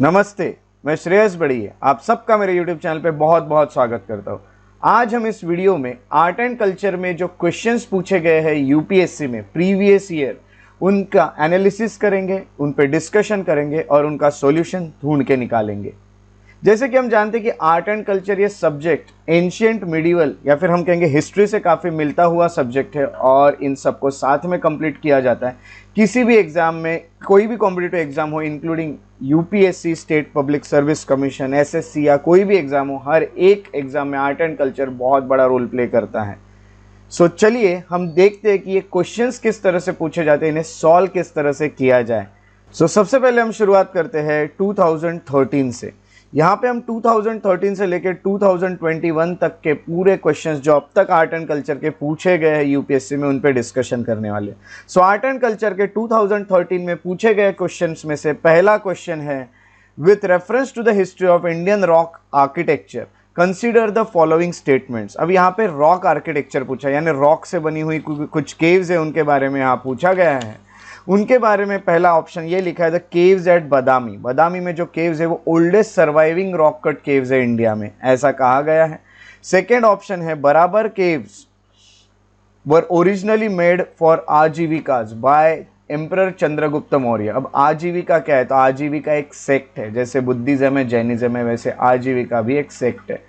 नमस्ते, मैं श्रेयस बड़ी आप सबका मेरे YouTube चैनल पे बहुत बहुत स्वागत करता हूँ। आज हम इस वीडियो में आर्ट एंड कल्चर में जो क्वेश्चंस पूछे गए हैं यूपीएससी में प्रीवियस ईयर, उनका एनालिसिस करेंगे, उन पे डिस्कशन करेंगे और उनका सॉल्यूशन ढूंढ के निकालेंगे। जैसे कि हम जानते हैं कि आर्ट एंड कल्चर ये सब्जेक्ट एंशियंट मिडिवल या फिर हम कहेंगे हिस्ट्री से काफ़ी मिलता हुआ सब्जेक्ट है और इन सबको साथ में कंप्लीट किया जाता है। किसी भी एग्ज़ाम में, कोई भी कॉम्पिटिटिव एग्ज़ाम हो, including UPSC, state public service commission, SSC या कोई भी एग्ज़ाम हो, हर एक एग्ज़ाम में आर्ट एंड कल्चर बहुत बड़ा रोल प्ले करता है। सो चलिए हम देखते हैं कि ये क्वेश्चंस किस तरह से पूछे जाते हैं, इन्हें सॉल्व किस तरह से किया जाए। सबसे पहले हम शुरुआत करते हैं 2013 से। यहाँ पे हम 2013 से लेकर 2021 तक के पूरे क्वेश्चंस जो अब तक आर्ट एंड कल्चर के पूछे गए हैं यूपीएससी में, उन पे डिस्कशन करने वाले। आर्ट एंड कल्चर के 2013 में पूछे गए क्वेश्चंस में से पहला क्वेश्चन है, with reference to the history of Indian rock architecture consider the following statements. अब यहाँ पे रॉक आर्किटेक्चर पूछा, यानी रॉक से बनी हुई कुछ केव्स है, उनके बारे में यहाँ पूछा गया है। उनके बारे में पहला ऑप्शन ये लिखा है, the caves at Badami. Badami में जो केव्स है वो oldest surviving rock cut caves है इंडिया में, ऐसा कहा गया है। सेकेंड ऑप्शन है, Barabar caves were originally made for Ajivikas by emperor Chandragupta Maurya. अब आजीविका क्या है? तो आजीविका एक सेक्ट है, जैसे बुद्धिज्म है, जैनिज्म है, वैसे आजीविका भी एक सेक्ट है।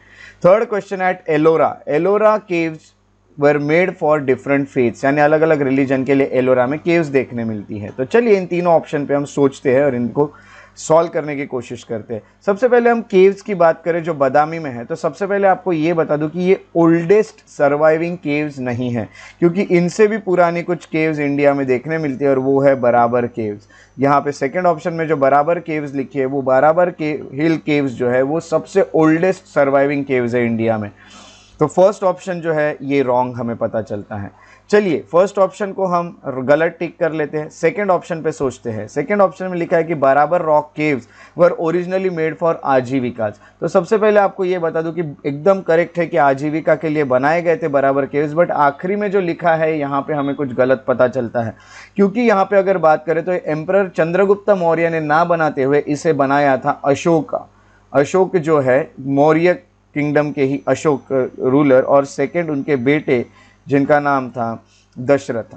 Third question at Ellora. Ellora caves were made for different faiths, यानी अलग अलग रिलीजन के लिए एलोरा में केव्स देखने मिलती है। तो चलिए इन तीनों ऑप्शन पे हम सोचते हैं और इनको सॉल्व करने की कोशिश करते हैं। सबसे पहले हम केव्स की बात करें जो बदामी में है, तो सबसे पहले आपको ये बता दूं कि ये ओल्डेस्ट सर्वाइविंग केव्स नहीं है, क्योंकि इनसे भी पुरानी कुछ केव्स इंडिया में देखने मिलती है और वो है बराबर केव्स। यहाँ पे सेकंड ऑप्शन में जो बराबर केव्स लिखी है, वो बराबर के हिल केव्स जो है वो सबसे ओल्डेस्ट सर्वाइविंग केव्स है इंडिया में। तो फर्स्ट ऑप्शन जो है ये रॉन्ग हमें पता चलता है। चलिए फर्स्ट ऑप्शन को हम गलत टिक कर लेते हैं, सेकंड ऑप्शन पे सोचते हैं। सेकंड ऑप्शन में लिखा है कि Barabar rock caves were originally made for Ajivikas. तो सबसे पहले आपको ये बता दूं कि एकदम करेक्ट है कि आजीविका के लिए बनाए गए थे बराबर केव्स, बट आखिरी में जो लिखा है यहाँ पे हमें कुछ गलत पता चलता है, क्योंकि यहाँ पे अगर बात करें तो एम्परर चंद्रगुप्त मौर्य ने ना बनाते हुए इसे बनाया था अशोका। अशोक जो है मौर्य किंगडम के ही अशोक रूलर, और सेकंड उनके बेटे जिनका नाम था दशरथ।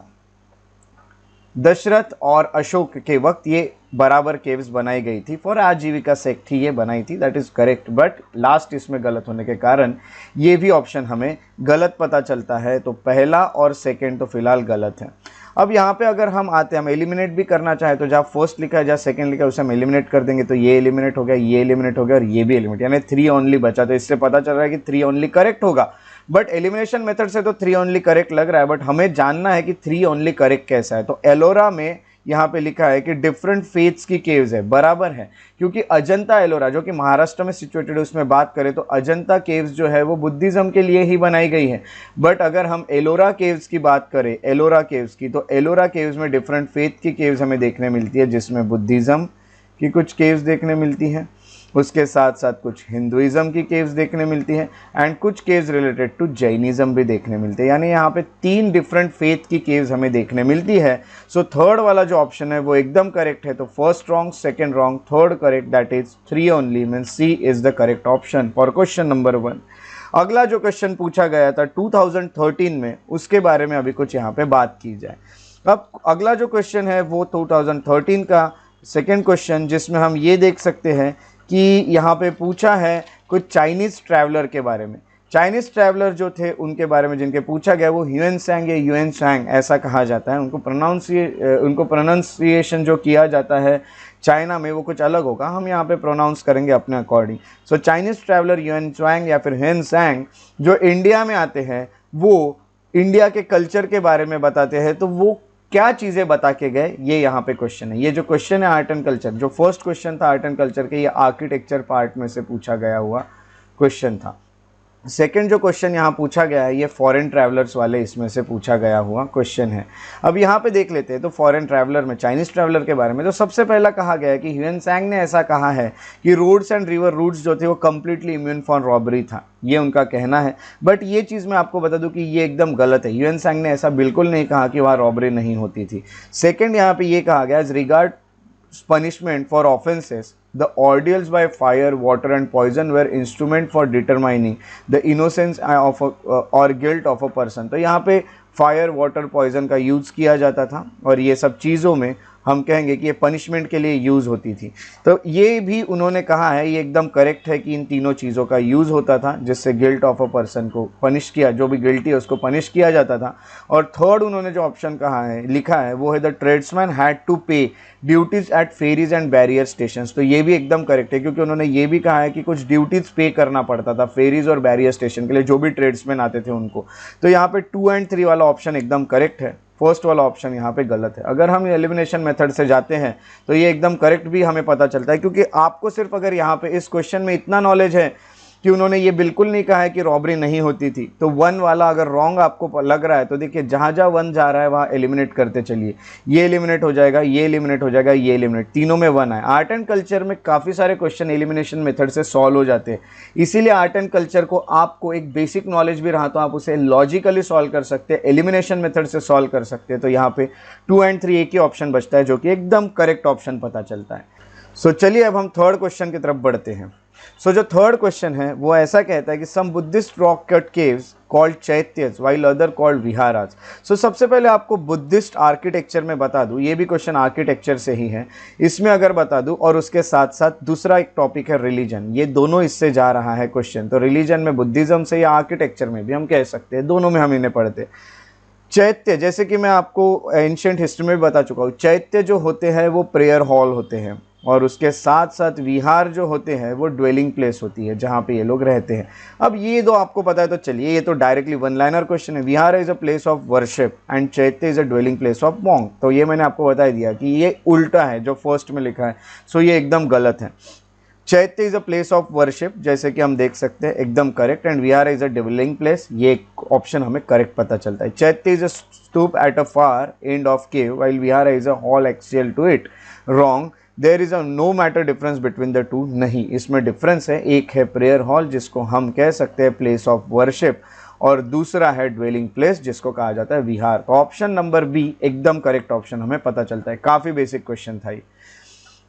दशरथ और अशोक के वक्त ये बराबर केव्स बनाई गई थी, फॉर आजीविका सेक्ट ही ये बनाई थी, that is correct. But last इसमें गलत होने के कारण ये भी ऑप्शन हमें गलत पता चलता है। तो पहला और सेकंड तो फिलहाल गलत है। अब यहाँ पे अगर हम आते हैं, हम एलिमिनेट भी करना चाहे तो जहाँ फर्स्ट लिखा है जहाँ सेकंड लिखा है उसे हम एलिमिनेट कर देंगे, तो ये एलिमिनेट हो गया, ये एलिमिनेट हो गया और ये भी एलिमिनेट, यानी 3 ओनली बचा। तो इससे पता चल रहा है कि 3 ओनली करेक्ट होगा, बट एलिमिनेशन मेथड से तो 3 ओनली करेक्ट लग रहा है, बट हमें जानना है कि 3 ओनली करेक्ट कैसा है। तो एलोरा में यहाँ पे लिखा है कि डिफरेंट फेथ्स की केव्स है, बराबर है, क्योंकि अजंता एलोरा जो कि महाराष्ट्र में सिचुएटेड है उसमें बात करें तो अजंता केव्स जो है वो बुद्धिज्म के लिए ही बनाई गई है। बट अगर हम एलोरा केव्स की बात करें, एलोरा केव्स की, तो एलोरा केव्स में डिफरेंट फेथ की केव्स हमें देखने मिलती है, जिसमें बुद्धिज्म की कुछ केव्स देखने मिलती हैं, उसके साथ साथ कुछ हिंदुइज्म की केव्स देखने मिलती हैं एंड कुछ केव्स रिलेटेड टू जैनिज्म भी देखने मिलते हैं, यानी यहाँ पे 3 डिफरेंट फेथ की केव्स हमें देखने मिलती है। सो थर्ड वाला जो ऑप्शन है वो एकदम करेक्ट है। तो first wrong, second wrong, third correct, that is 3 only, mean C is the correct option for question number 1। अगला जो क्वेश्चन पूछा गया था 2013 में, उसके बारे में अभी कुछ यहाँ पे बात की जाए। अब अगला जो क्वेश्चन है वो 2013 का सेकेंड क्वेश्चन, जिसमें हम ये देख सकते हैं कि यहाँ पे पूछा है कुछ चाइनीज़ ट्रैवलर के बारे में। चाइनीज़ ट्रैवलर जो थे उनके बारे में जिनके पूछा गया वो ह्यूएनत्सांग या ह्यूएनचांग ऐसा कहा जाता है। उनको प्रोनाउंसिएशन जो किया जाता है चाइना में वो कुछ अलग होगा, हम यहाँ पे प्रोनाउंस करेंगे अपने अकॉर्डिंग। सो चाइनीज़ ट्रैवलर ह्यूएनचांग या फिर ह्यूएनत्सांग जो इंडिया में आते हैं वो इंडिया के कल्चर के बारे में बताते हैं। तो वो क्या चीज़ें बता के गए, ये यहाँ पे क्वेश्चन है। ये जो क्वेश्चन है आर्ट एंड कल्चर, जो फर्स्ट क्वेश्चन था आर्ट एंड कल्चर के, ये आर्किटेक्चर पार्ट में से पूछा गया हुआ क्वेश्चन था। सेकंड जो क्वेश्चन यहाँ पूछा गया है ये फॉरेन ट्रैवलर्स वाले इसमें से पूछा गया हुआ क्वेश्चन है। अब यहाँ पे देख लेते हैं तो फॉरेन ट्रैवलर में चाइनीज़ ट्रैवलर के बारे में तो सबसे पहला कहा गया है कि ह्यूएनत्सांग ने ऐसा कहा है कि रोड्स एंड रिवर रूट्स जो थे वो कम्प्लीटली इम्यून फॉर रॉबरी था, ये उनका कहना है। बट ये चीज़ मैं आपको बता दूं कि ये एकदम गलत है। ह्यूएनत्सांग ने ऐसा बिल्कुल नहीं कहा कि वहाँ रॉबरी नहीं होती थी। सेकेंड यहाँ पे ये कहा गया as regard punishment for offences The ordeals by fire, water and poison were instrument for determining the innocence of or guilt of a person। तो यहाँ पे फायर, वाटर, पॉइजन का यूज़ किया जाता था और ये सब चीज़ों में हम कहेंगे कि ये पनिशमेंट के लिए यूज़ होती थी। तो ये भी उन्होंने कहा है, ये एकदम करेक्ट है कि इन तीनों चीज़ों का यूज़ होता था जिससे गिल्ट ऑफ अ पर्सन को पनिश किया, जो भी गिल्टी है उसको पनिश किया जाता था। और थर्ड उन्होंने जो ऑप्शन कहा है, लिखा है, वो है the tradesman had to pay duties at ferries and barrier stations. तो ये भी एकदम करेक्ट है क्योंकि उन्होंने ये भी कहा है कि कुछ ड्यूटीज़ पे करना पड़ता था फेरीज और बैरियर स्टेशन के लिए, जो भी ट्रेड्समैन आते थे उनको। तो यहाँ पे 2 और 3 वाला ऑप्शन एकदम करेक्ट है, फर्स्ट वाला ऑप्शन यहाँ पे गलत है। अगर हम एलिमिनेशन मेथड से जाते हैं तो ये एकदम करेक्ट भी हमें पता चलता है, क्योंकि आपको सिर्फ अगर यहाँ पे इस क्वेश्चन में इतना नॉलेज है कि उन्होंने ये बिल्कुल नहीं कहा है कि रॉबरी नहीं होती थी, तो 1 वाला अगर रॉन्ग आपको लग रहा है तो देखिए जहाँ जहाँ 1 जा रहा है वहाँ एलिमिनेट करते चलिए। ये एलिमिनेट हो जाएगा, ये एलिमिनेट हो जाएगा, ये एलिमिनेट, तीनों में 1 है। आर्ट एंड कल्चर में काफ़ी सारे क्वेश्चन एलिमिनेशन मेथड से सॉल्व हो जाते हैं, इसीलिए आर्ट एंड कल्चर को आपको एक बेसिक नॉलेज भी रहा तो आप उसे लॉजिकली सॉल्व कर सकते हैं, एलिमिनेशन मेथड से सॉल्व कर सकते हैं। तो यहाँ पे 2 और 3 एक ही ऑप्शन बचता है जो कि एकदम करेक्ट ऑप्शन पता चलता है। सो चलिए अब हम थर्ड क्वेश्चन की तरफ बढ़ते हैं। सो जो थर्ड क्वेश्चन है वो ऐसा कहता है कि some Buddhist rock cut caves called chaityas while other called viharas. So सबसे पहले आपको बुद्धिस्ट आर्किटेक्चर में बता दूं, ये भी क्वेश्चन आर्किटेक्चर से ही है, इसमें अगर बता दूं, और उसके साथ साथ दूसरा एक टॉपिक है रिलीजन, ये दोनों इससे जा रहा है क्वेश्चन। तो रिलीजन में बुद्धिज्म से या आर्किटेक्चर में भी हम कह सकते हैं, दोनों में हम इन्हें पढ़ते। चैत्य, जैसे कि मैं आपको एंशिएंट हिस्ट्री में भी बता चुका हूँ, चैत्य जो होते हैं वो प्रेयर हॉल होते हैं, और उसके साथ साथ विहार जो होते हैं वो ड्वेलिंग प्लेस होती है जहाँ पे ये लोग रहते हैं। अब ये दो आपको पता है तो चलिए, ये तो डायरेक्टली 1 लाइनर क्वेश्चन है। Vihara is a place of worship and chaitya is a dwelling place of monk. तो ये मैंने आपको बता दिया कि ये उल्टा है जो फर्स्ट में लिखा है, सो ये एकदम गलत है। Chaitya is a place of worship, जैसे कि हम देख सकते हैं, एकदम correct. And vihara is a dwelling place, ये ऑप्शन हमें करेक्ट पता चलता है। Chaitya is a stupa at a far end of cave while vihara is a hall axial to it. Wrong, there is a no matter difference between the two. नहीं, इसमें difference है, एक है प्रेयर हॉल जिसको हम कह सकते हैं प्लेस ऑफ वर्शिप, और दूसरा है ड्वेलिंग प्लेस जिसको कहा जाता है विहार। तो ऑप्शन नंबर बी एकदम करेक्ट ऑप्शन हमें पता चलता है। काफ़ी बेसिक क्वेश्चन था ये।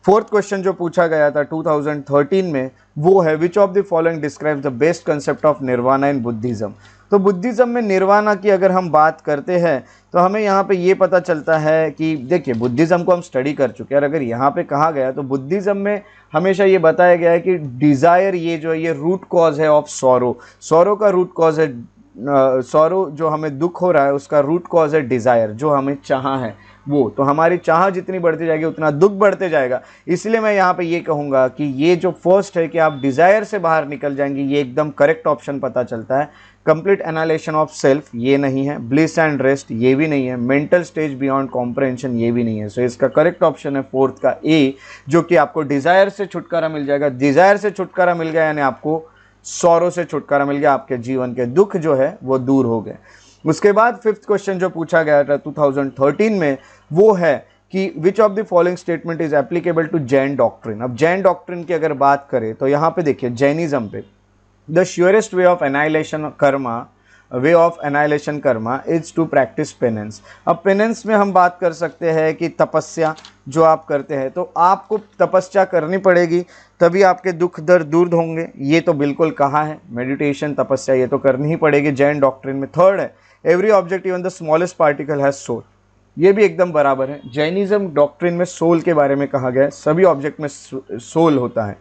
फोर्थ क्वेश्चन जो पूछा गया था 2013 में, वो है which of the following describes the best concept of nirvana in Buddhism. तो बुद्धिज्म में निर्वाणा की अगर हम बात करते हैं तो हमें यहाँ पे ये पता चलता है कि देखिए बुद्धिज्म को हम स्टडी कर चुके हैं, और अगर यहाँ पे कहा गया तो बुद्धिज्म में हमेशा ये बताया गया है कि डिज़ायर ये जो है ये रूट कॉज है ऑफ सॉरो। सॉरो का रूट कॉज है, सॉरो जो हमें दुख हो रहा है उसका रूट कॉज है डिज़ायर, जो हमें चाह है वो। तो हमारी चाह जितनी बढ़ती जाएगी उतना दुख बढ़ते जाएगा। इसलिए मैं यहाँ पे ये कहूँगा कि ये जो फर्स्ट है कि आप डिज़ायर से बाहर निकल जाएंगे, ये एकदम करेक्ट ऑप्शन पता चलता है। कंप्लीट एनालिसिस ऑफ सेल्फ ये नहीं है, ब्लिस एंड रेस्ट ये भी नहीं है, मेंटल स्टेज बियॉन्ड कॉम्प्रहेंशन ये भी नहीं है। सो इसका करेक्ट ऑप्शन है फोर्थ का ए, जो कि आपको डिज़ायर से छुटकारा मिल जाएगा। डिज़ायर से छुटकारा मिल गया यानी आपको सॉरो से छुटकारा मिल गया, आपके जीवन के दुख जो है वो दूर हो गए। उसके बाद फिफ्थ क्वेश्चन जो पूछा गया था 2013 में, वो है कि which of the following statement is applicable to Jain doctrine. अब जैन डॉक्ट्रिन की अगर बात करें तो यहाँ पे देखिए जैनिज्म पे the surest way of annihilation karma is to practice penance. अब पेनेंस में हम बात कर सकते हैं कि तपस्या जो आप करते हैं, तो आपको तपस्या करनी पड़ेगी तभी आपके दुख दर्द दूर होंगे, ये तो बिल्कुल कहा है। मेडिटेशन, तपस्या ये तो करनी ही पड़ेगी जैन डॉक्ट्रिन में। थर्ड है every object even the smallest particle has soul, ये भी एकदम बराबर है। जैनिज्म डॉक्ट्रिन में सोल के बारे में कहा गया है, सभी ऑब्जेक्ट में सोल होता है।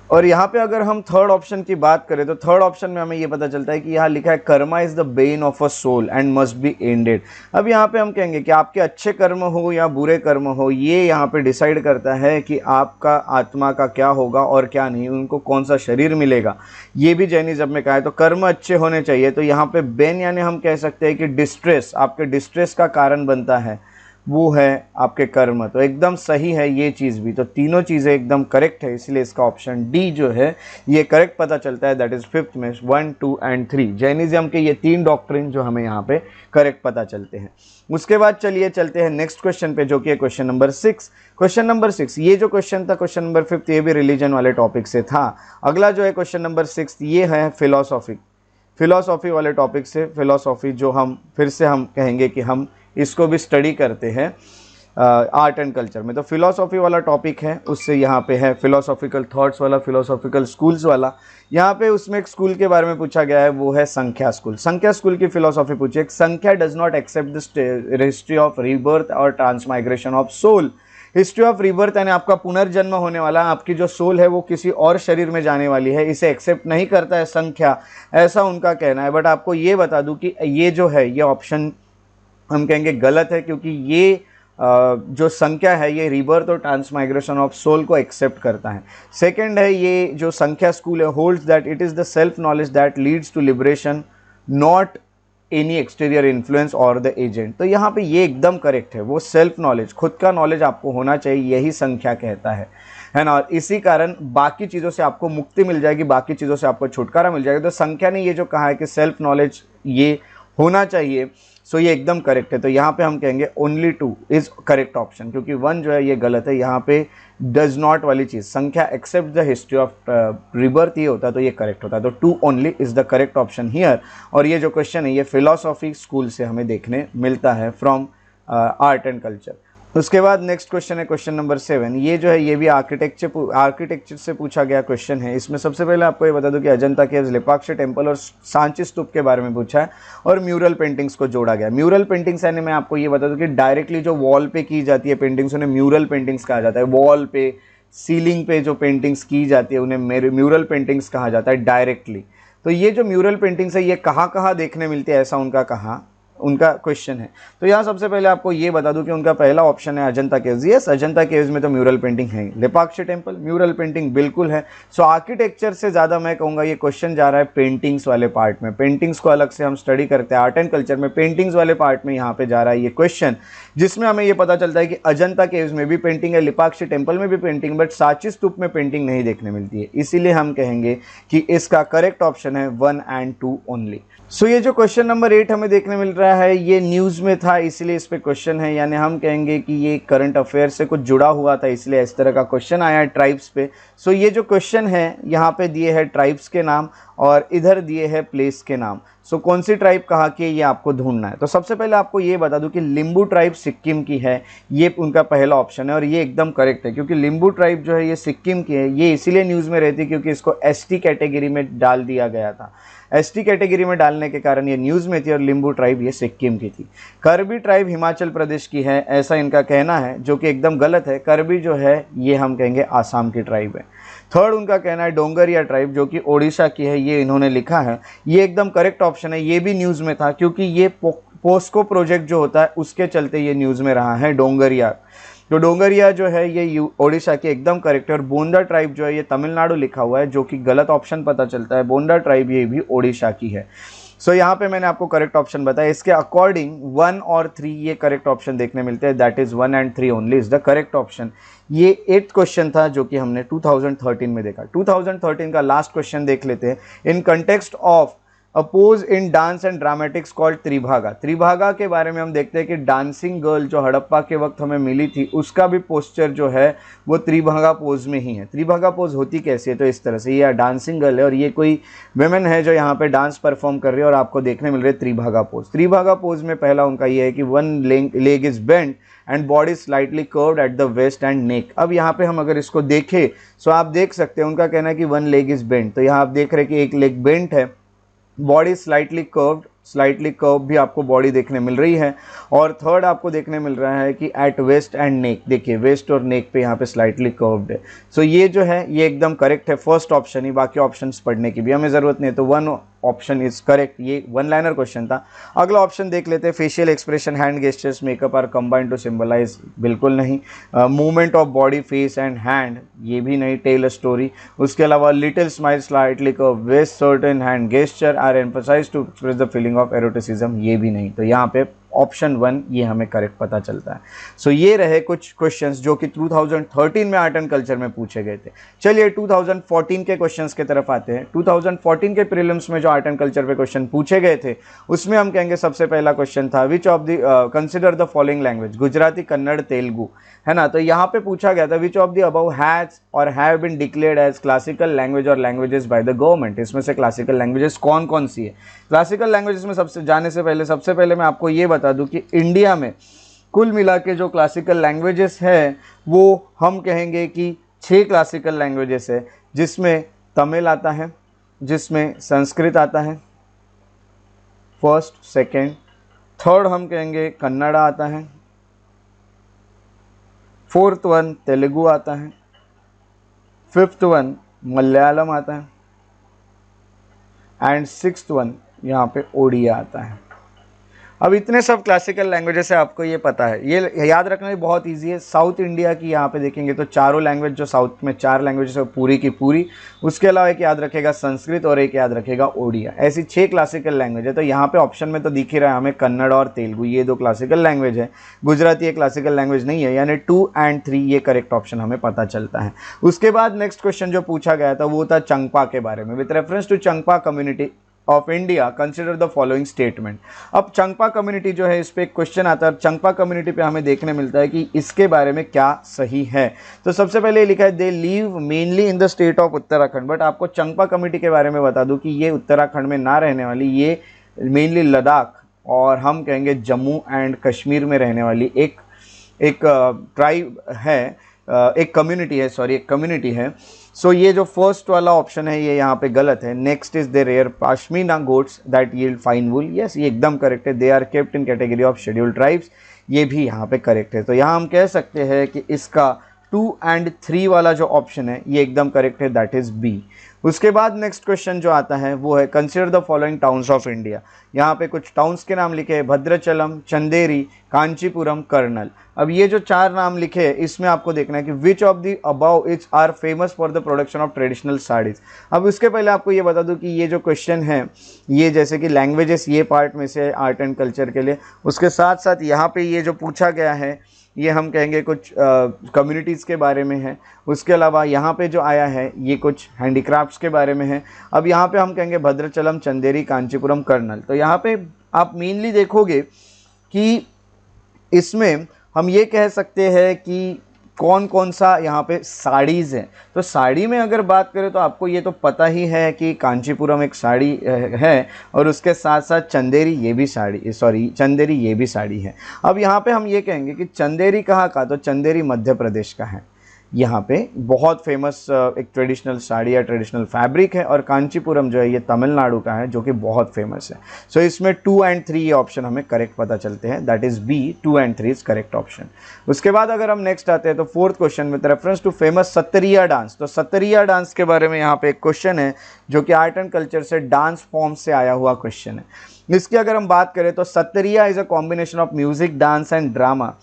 और यहाँ पे अगर हम थर्ड ऑप्शन की बात करें तो थर्ड ऑप्शन में हमें ये पता चलता है कि यहाँ लिखा है karma is the bane of a soul and must be ended. अब यहाँ पे हम कहेंगे कि आपके अच्छे कर्म हो या बुरे कर्म हो, ये यहाँ पे डिसाइड करता है कि आपका आत्मा का क्या होगा और क्या नहीं, उनको कौन सा शरीर मिलेगा, ये भी जैनिज्म में कहा है। तो कर्म अच्छे होने चाहिए, तो यहाँ पे बेन यानी हम कह सकते हैं कि डिस्ट्रेस, आपके डिस्ट्रेस का कारण बनता है वो है आपके कर्म। तो एकदम सही है ये चीज़ भी, तो तीनों चीज़ें एकदम करेक्ट है, इसलिए इसका ऑप्शन डी जो है ये करेक्ट पता चलता है। दैट इज़ फिफ्थ में 1, 2 एंड 3 जैनिज्म के ये 3 डॉक्ट्रिन जो हमें यहाँ पे करेक्ट पता चलते हैं। उसके बाद चलिए चलते हैं नेक्स्ट क्वेश्चन पे, जो कि है क्वेश्चन नंबर 6। क्वेश्चन नंबर 6, ये जो क्वेश्चन था क्वेश्चन नंबर 5 ये भी रिलीजन वाले टॉपिक से था। अगला जो है क्वेश्चन नंबर 6 ये है फिलॉसॉफी वाले टॉपिक से। फिलॉसॉफी जो हम फिर से हम कहेंगे कि हम इसको भी स्टडी करते हैं। आर्ट एंड कल्चर में। तो फिलोसॉफी वाला टॉपिक है, उससे यहाँ पे है फिलोसॉफिकल थॉट्स वाला, फिलोसॉफिकल स्कूल्स वाला। यहाँ पे उसमें एक स्कूल के बारे में पूछा गया है, वो है संख्या स्कूल। संख्या स्कूल की फिलोसॉफी पूछी है। Sankhya does not accept the history of rebirth और transmigration of soul. History of rebirth यानी आपका पुनर्जन्म होने वाला, आपकी जो सोल है वो किसी और शरीर में जाने वाली है, इसे एक्सेप्ट नहीं करता है संख्या, ऐसा उनका कहना है। बट आपको ये बता दूं कि ये जो है ये ऑप्शन हम कहेंगे गलत है, क्योंकि ये जो संख्या है ये रीबर्थ और ट्रांसमाइग्रेशन ऑफ सोल को एक्सेप्ट करता है। सेकंड है, ये जो संख्या स्कूल है holds that it is the self knowledge that leads to liberation, not any exterior influence or the agent. तो यहाँ पे ये एकदम करेक्ट है, वो सेल्फ नॉलेज, खुद का नॉलेज आपको होना चाहिए, यही संख्या कहता है ना। और इसी कारण बाकी चीज़ों से आपको मुक्ति मिल जाएगी, बाकी चीज़ों से आपको छुटकारा मिल जाएगा। तो संख्या ने ये जो कहा है कि सेल्फ नॉलेज ये होना चाहिए, सो ये एकदम करेक्ट है। तो यहाँ पे हम कहेंगे ओनली 2 इज करेक्ट ऑप्शन, क्योंकि 1 जो है ये गलत है। यहाँ पे डज नॉट वाली चीज़, Samkhya accept the history of rebirth, ये होता है तो ये करेक्ट होता है। तो 2 only is the correct option here. और ये जो क्वेश्चन है ये फिलोसॉफी स्कूल से हमें देखने मिलता है फ्रॉम आर्ट एंड कल्चर। उसके बाद नेक्स्ट क्वेश्चन है क्वेश्चन नंबर 7। ये जो है ये भी आर्किटेक्चर से पूछा गया क्वेश्चन है। इसमें सबसे पहले आपको ये बता दूं कि अजंता केव्स, लेपाक्षी टेम्पल और सांची स्तूप के बारे में पूछा है और म्यूरल पेंटिंग्स को जोड़ा गया। म्यूरल पेंटिंग्स यानी मैं आपको ये बता दूं कि डायरेक्टली जो वॉल पे की जाती है पेंटिंग्स उन्हें म्यूरल पेंटिंग्स कहा जाता है। वॉल पे, सीलिंग पे जो पेंटिंग्स की जाती है उन्हें म्यूरल पेंटिंग्स कहा जाता है डायरेक्टली। तो ये जो म्यूरल पेंटिंग्स है ये कहाँ कहाँ देखने मिलती है, ऐसा उनका क्वेश्चन है। तो यहाँ सबसे पहले आपको ये बता दूं कि उनका पहला ऑप्शन है Ajanta caves. Yes, Ajanta caves में तो म्यूरल पेंटिंग है। लेपाक्षी टेम्पल, म्यूरल पेंटिंग बिल्कुल है। सो आर्किटेक्चर से ज़्यादा मैं कहूँगा ये क्वेश्चन जा रहा है पेंटिंग्स वाले पार्ट में। पेंटिंग्स को अलग से हम स्टडी करते हैं आर्ट एंड कल्चर में, पेंटिंग्स वाले पार्ट में यहाँ पे जा रहा है ये क्वेश्चन, जिसमें हमें ये पता चलता है कि अजंता केव्स में भी पेंटिंग है, लेपाक्षी टेम्पल में भी पेंटिंग, बट सांची स्तूप में पेंटिंग नहीं देखने मिलती है। इसीलिए हम कहेंगे कि इसका करेक्ट ऑप्शन है 1 and 2 ओनली। सो ये जो क्वेश्चन नंबर 8 हमें देखने मिल रहा है ये न्यूज़ में था, इसलिए इस पे क्वेश्चन है, यानी हम कहेंगे कि ये करंट अफेयर से कुछ जुड़ा हुआ था, इसलिए इस तरह का क्वेश्चन आया है ट्राइब्स पे। सो ये जो क्वेश्चन है यहाँ पे दिए हैं ट्राइब्स के नाम और इधर दिए हैं प्लेस के नाम। सो कौन सी ट्राइब कहाँ की है ये आपको ढूंढना है। तो सबसे पहले आपको ये बता दूं कि लिम्बू ट्राइब सिक्किम की है, ये उनका पहला ऑप्शन है और ये एकदम करेक्ट है, क्योंकि लिम्बू ट्राइब जो है ये सिक्किम की है। ये इसीलिए न्यूज़ में रहती है क्योंकि इसको एसटी कैटेगरी में डाल दिया गया था। एसटी कैटेगरी में डालने के कारण ये न्यूज़ में थी और लिम्बू ट्राइब ये सिक्किम की थी। करबी ट्राइब हिमाचल प्रदेश की है, ऐसा इनका कहना है, जो कि एकदम गलत है। करबी जो है ये हम कहेंगे आसाम की ट्राइब है। थर्ड उनका कहना है डोंगरिया ट्राइब, जो कि ओडिशा की है, ये इन्होंने लिखा है। ये एकदम करेक्ट ऑप्शन है, ये भी न्यूज़ में था क्योंकि ये पोस्को प्रोजेक्ट जो होता है उसके चलते ये न्यूज़ में रहा है डोंगरिया। तो डोंगरिया जो है ये ओडिशा की एकदम करेक्ट है। और बोंडा ट्राइब जो है ये तमिलनाडु लिखा हुआ है, जो कि गलत ऑप्शन पता चलता है। बोंडा ट्राइब ये भी ओडिशा की है। सो यहाँ पे मैंने आपको करेक्ट ऑप्शन बताया। इसके अकॉर्डिंग 1 और 3 ये करेक्ट ऑप्शन देखने मिलते हैं, that is 1 and 3 only is the correct option. ये 8th क्वेश्चन था जो कि हमने 2013 में देखा। 2013 का लास्ट क्वेश्चन देख लेते हैं। In context of a pose in dance and dramatics called tribhanga. Tribhanga के बारे में हम देखते हैं कि डांसिंग गर्ल जो हड़प्पा के वक्त हमें मिली थी उसका भी पोस्चर जो है वो त्रिभागा पोज में ही है। त्रिभागा पोज होती कैसी है, तो इस तरह से ये डांसिंग गर्ल है और ये कोई वेमेन है जो यहाँ पे डांस परफॉर्म कर रही है और आपको देखने मिल रही है त्रिभागा पोज। त्रिभागा पोज में पहला उनका ये है कि 1 leg is bent and body slightly curved at the waist and neck. अब यहाँ पे हम अगर इसको देखें सो आप देख सकते हैं उनका कहना है कि 1 leg इज बेंट, तो यहाँ आप देख रहे हैं कि एक लेग बेंट है, बॉडी स्लाइटली कर्व भी आपको बॉडी देखने मिल रही है। और थर्ड आपको देखने मिल रहा है कि एट वेस्ट एंड नेक, देखिए वेस्ट और नेक पे यहाँ पे स्लाइटली कर्व्ड है। सो ये जो है ये एकदम करेक्ट है, फर्स्ट ऑप्शन ही, बाकी ऑप्शंस पढ़ने की भी हमें ज़रूरत नहीं है। तो 1 ऑप्शन इज करेक्ट, ये 1 लाइनर क्वेश्चन था। अगला ऑप्शन देख लेते हैं। Facial expression, hand gestures, makeup are combined to symbolise, बिल्कुल नहीं। Movement of body, face and hand, ये भी नहीं। टेल अ स्टोरी, उसके अलावा little smile, slightly curve waist, certain hand gesture are emphasised to express the feeling of eroticism, ये भी नहीं। तो यहाँ पे ऑप्शन 1 ये हमें करेक्ट पता चलता है। सो ये रहे कुछ क्वेश्चंस जो कि 2013 में आर्ट एंड कल्चर में पूछे गए थे। चलिए 2014 के क्वेश्चंस की तरफ आते हैं। 2014 के प्रीलिम्स में जो आर्ट एंड कल्चर पे क्वेश्चन पूछे गए थे उसमें हम कहेंगे सबसे पहला क्वेश्चन था which of the consider the following language, Gujarati, Kannada, Telugu, है ना। तो यहाँ पे पूछा गया था which of the above has और have been declared as classical language और लैंग्वेजेस बाय द गवर्नमेंट। इसमें से क्लासिकल लैंग्वेजेस कौन कौन सी है। क्लासिकल लैंग्वेजेस में सबसे जाने से पहले मैं आपको ये बता दूं कि इंडिया में कुल मिला के जो क्लासिकल लैंग्वेजेस है वो हम कहेंगे कि 6 क्लासिकल लैंग्वेजेस है, जिसमें तमिल आता है, जिसमें संस्कृत आता है फर्स्ट, सेकंड, थर्ड हम कहेंगे कन्नड़ा आता है, फोर्थ वन तेलुगु आता है, फिफ्थ वन मलयालम आता है एंड सिक्स्थ वन यहाँ पे ओडिया आता है। अब इतने सब क्लासिकल लैंग्वेजेस है, आपको ये पता है, ये याद रखना भी बहुत इजी है। साउथ इंडिया की यहाँ पे देखेंगे तो चारों लैंग्वेज, जो साउथ में 4 लैंग्वेजेस है पूरी की पूरी, उसके अलावा एक याद रखेगा संस्कृत और एक याद रखेगा ओडिया, ऐसी 6 क्लासिकल लैंग्वेज है। तो यहाँ पे ऑप्शन में तो दिख ही रहा है हमें कन्नड़ और तेलुगु, ये 2 क्लासिकल लैंग्वेज है। गुजराती एक क्लासिकल लैंग्वेज नहीं है, यानी 2 और 3 ये करेक्ट ऑप्शन हमें पता चलता है। उसके बाद नेक्स्ट क्वेश्चन जो पूछा गया था वो था चंगपा के बारे में। With reference to Changpa community of India consider the following statement. अब चंगपा कम्युनिटी जो है, इस पे एक क्वेश्चन आता है, चंगपा कम्युनिटी पे हमें देखने मिलता है कि इसके बारे में क्या सही है। तो सबसे पहले लिखा है they live mainly in the state of Uttarakhand, but आपको चंगपा कम्युनिटी के बारे में बता दूं कि ये उत्तराखंड में ना रहने वाली, ये मेनली लद्दाख और हम कहेंगे जम्मू एंड कश्मीर में रहने वाली एक ट्राइब है, एक कम्युनिटी है, सॉरी एक कम्युनिटी है। सो ये जो फर्स्ट वाला ऑप्शन है ये यहाँ पे गलत है। Next is they rear pashmina goats that yield fine wool, yes ये एकदम करेक्ट है। They are kept in category of scheduled tribes, ये भी यहाँ पे करेक्ट है। तो यहाँ हम कह सकते हैं कि इसका 2 और 3 वाला जो ऑप्शन है ये एकदम करेक्ट है, दैट इज बी। उसके बाद नेक्स्ट क्वेश्चन जो आता है वो है consider the following towns of India. यहाँ पे कुछ टाउन्स के नाम लिखे हैं, भद्राचलम, चंदेरी, कांचीपुरम, कर्नल। अब ये जो 4 नाम लिखे हैं इसमें आपको देखना है कि which of the above is are famous for the production of traditional saris. अब उसके पहले आपको ये बता दूं कि ये जो क्वेश्चन है ये जैसे कि लैंग्वेजेस ये पार्ट में से आर्ट एंड कल्चर के लिए, उसके साथ साथ यहाँ पे ये जो पूछा गया है ये हम कहेंगे कुछ कम्युनिटीज़ के बारे में है। उसके अलावा यहाँ पे जो आया है ये कुछ हैंडीक्राफ्ट्स के बारे में है। अब यहाँ पे हम कहेंगे भद्राचलम, चंदेरी, कांचीपुरम, कर्नल। तो यहाँ पे आप मेनली देखोगे कि इसमें हम ये कह सकते हैं कि कौन कौन सा यहाँ पे साड़ीज़ है। तो साड़ी में अगर बात करें तो आपको ये तो पता ही है कि कांचीपुरम एक साड़ी है और उसके साथ साथ चंदेरी ये भी साड़ी, सॉरी चंदेरी ये भी साड़ी है। अब यहाँ पे हम ये कहेंगे कि चंदेरी कहाँ का, तो चंदेरी मध्य प्रदेश का है। यहाँ पे बहुत फेमस एक ट्रेडिशनल साड़ी या ट्रेडिशनल फैब्रिक है, और कांचीपुरम जो है ये तमिलनाडु का है जो कि बहुत फेमस है। सो इसमें 2 और 3 ये ऑप्शन हमें करेक्ट पता चलते हैं, दैट इज बी, 2 और 3 इज करेक्ट ऑप्शन। उसके बाद अगर हम नेक्स्ट आते हैं तो 4th question with reference to famous Sattriya dance. तो सत्तरिया डांस के बारे में यहाँ पे एक क्वेश्चन है जो कि आर्ट एंड कल्चर से डांस फॉर्म से आया हुआ क्वेश्चन है। इसकी अगर हम बात करें तो Sattriya is a combination of music, dance and drama.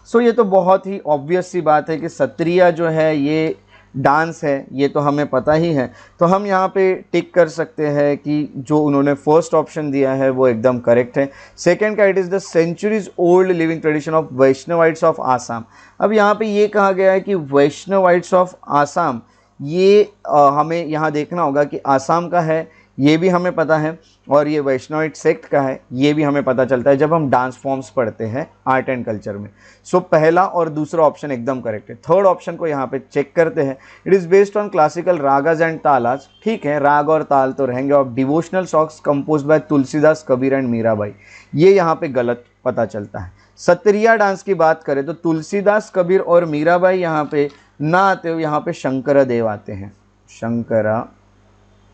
So ये तो बहुत ही ऑब्वियस सी बात है कि सत्रिया जो है ये डांस है, ये तो हमें पता ही है। तो हम यहाँ पे टिक कर सकते हैं कि जो उन्होंने फर्स्ट ऑप्शन दिया है वो एकदम करेक्ट है। सेकंड का it is the centuries old living tradition of Vaishnavites of Assam. अब यहाँ पे ये कहा गया है कि वैष्णवाइट्स ऑफ आसाम, ये हमें यहाँ देखना होगा कि आसाम का है, ये भी हमें पता है, और ये वैष्णवाइट सेक्ट का है, ये भी हमें पता चलता है जब हम डांस फॉर्म्स पढ़ते हैं आर्ट एंड कल्चर में। सो पहला और दूसरा ऑप्शन एकदम करेक्ट है। थर्ड ऑप्शन को यहाँ पे चेक करते हैं। It is based on classical ragas and talas. ठीक है, राग और ताल तो रहेंगे। Of devotional songs compose by Tulsidas, Kabir and Mirabai, ये यहाँ पे गलत पता चलता है। सत्रिया डांस की बात करें तो तुलसीदास, कबीर और मीराबाई यहाँ पे ना आते हुए यहाँ पे शंकरा देव आते हैं। शंकरा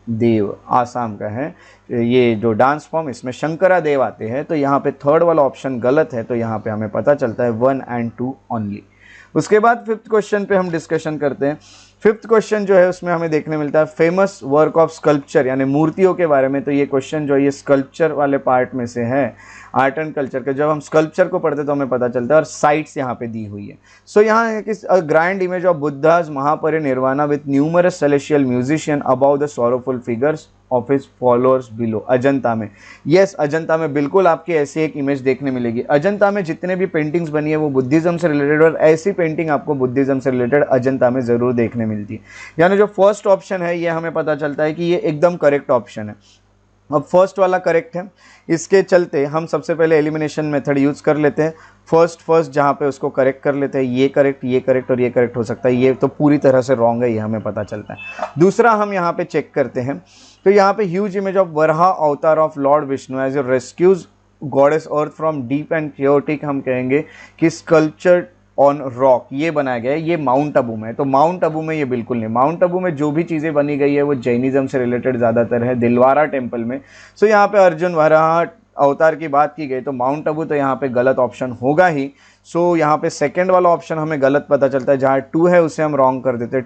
देव आसाम का है ये जो डांस फॉर्म, इसमें शंकरा देव आते हैं। तो यहाँ पे थर्ड वाला ऑप्शन गलत है, तो यहाँ पे हमें पता चलता है 1 और 2 ओनली। उसके बाद 5th क्वेश्चन पे हम डिस्कशन करते हैं। 5th क्वेश्चन जो है उसमें हमें देखने मिलता है फेमस वर्क ऑफ स्कल्पचर, यानी मूर्तियों के बारे में। तो ये क्वेश्चन जो है ये स्कल्पचर वाले पार्ट में से है आर्ट एंड कल्चर के। जब हम स्कल्पचर को पढ़ते तो हमें पता चलता है, और साइट्स यहाँ पे दी हुई है। सो यहाँ है कि grand image of Buddha's Mahaparinirvana with numerous celestial musician about the sorrowful figures of his followers below. Ajanta में, यस अजंता में बिल्कुल आपकी ऐसी एक इमेज देखने मिलेगी। अजंता में जितने भी पेंटिंग्स बनी है वो बुद्धिज़्म से रिलेटेड, और ऐसी पेंटिंग आपको बुद्धिज़्म से रिलेटेड अजंता में ज़रूर देखने मिलती है। यानी जो फर्स्ट ऑप्शन है ये हमें पता चलता है कि ये एकदम करेक्ट ऑप्शन है। अब फर्स्ट वाला करेक्ट है, इसके चलते हम सबसे पहले एलिमिनेशन मेथड यूज़ कर लेते हैं। फर्स्ट जहाँ पे उसको करेक्ट कर लेते हैं। ये करेक्ट और ये करेक्ट हो सकता है, ये तो पूरी तरह से रॉन्ग है, ये हमें पता चलता है। दूसरा हम यहाँ पे चेक करते हैं, तो यहाँ पे huge image of Varaha Avatar of lord Vishnu as a rescues goddess earth from deep and chaotic हम कहेंगे कि स्कल्पचर्ड ऑन रॉक ये बनाया गया है, ये माउंट आबू में है। तो माउंट आबू में ये बिल्कुल नहीं, माउंट आबू में जो भी चीज़ें बनी गई है वो जैनिज्म से रिलेटेड ज़्यादातर है, दिलवारा टेम्पल में। सो यहाँ पे अर्जुन वराह अवतार की बात की गई तो माउंट आबू तो यहाँ पे गलत ऑप्शन होगा ही। सो यहाँ पे सेकंड वाला ऑप्शन हमें गलत पता चलता है, जहाँ 2 है उसे हम रॉन्ग कर देते हैं,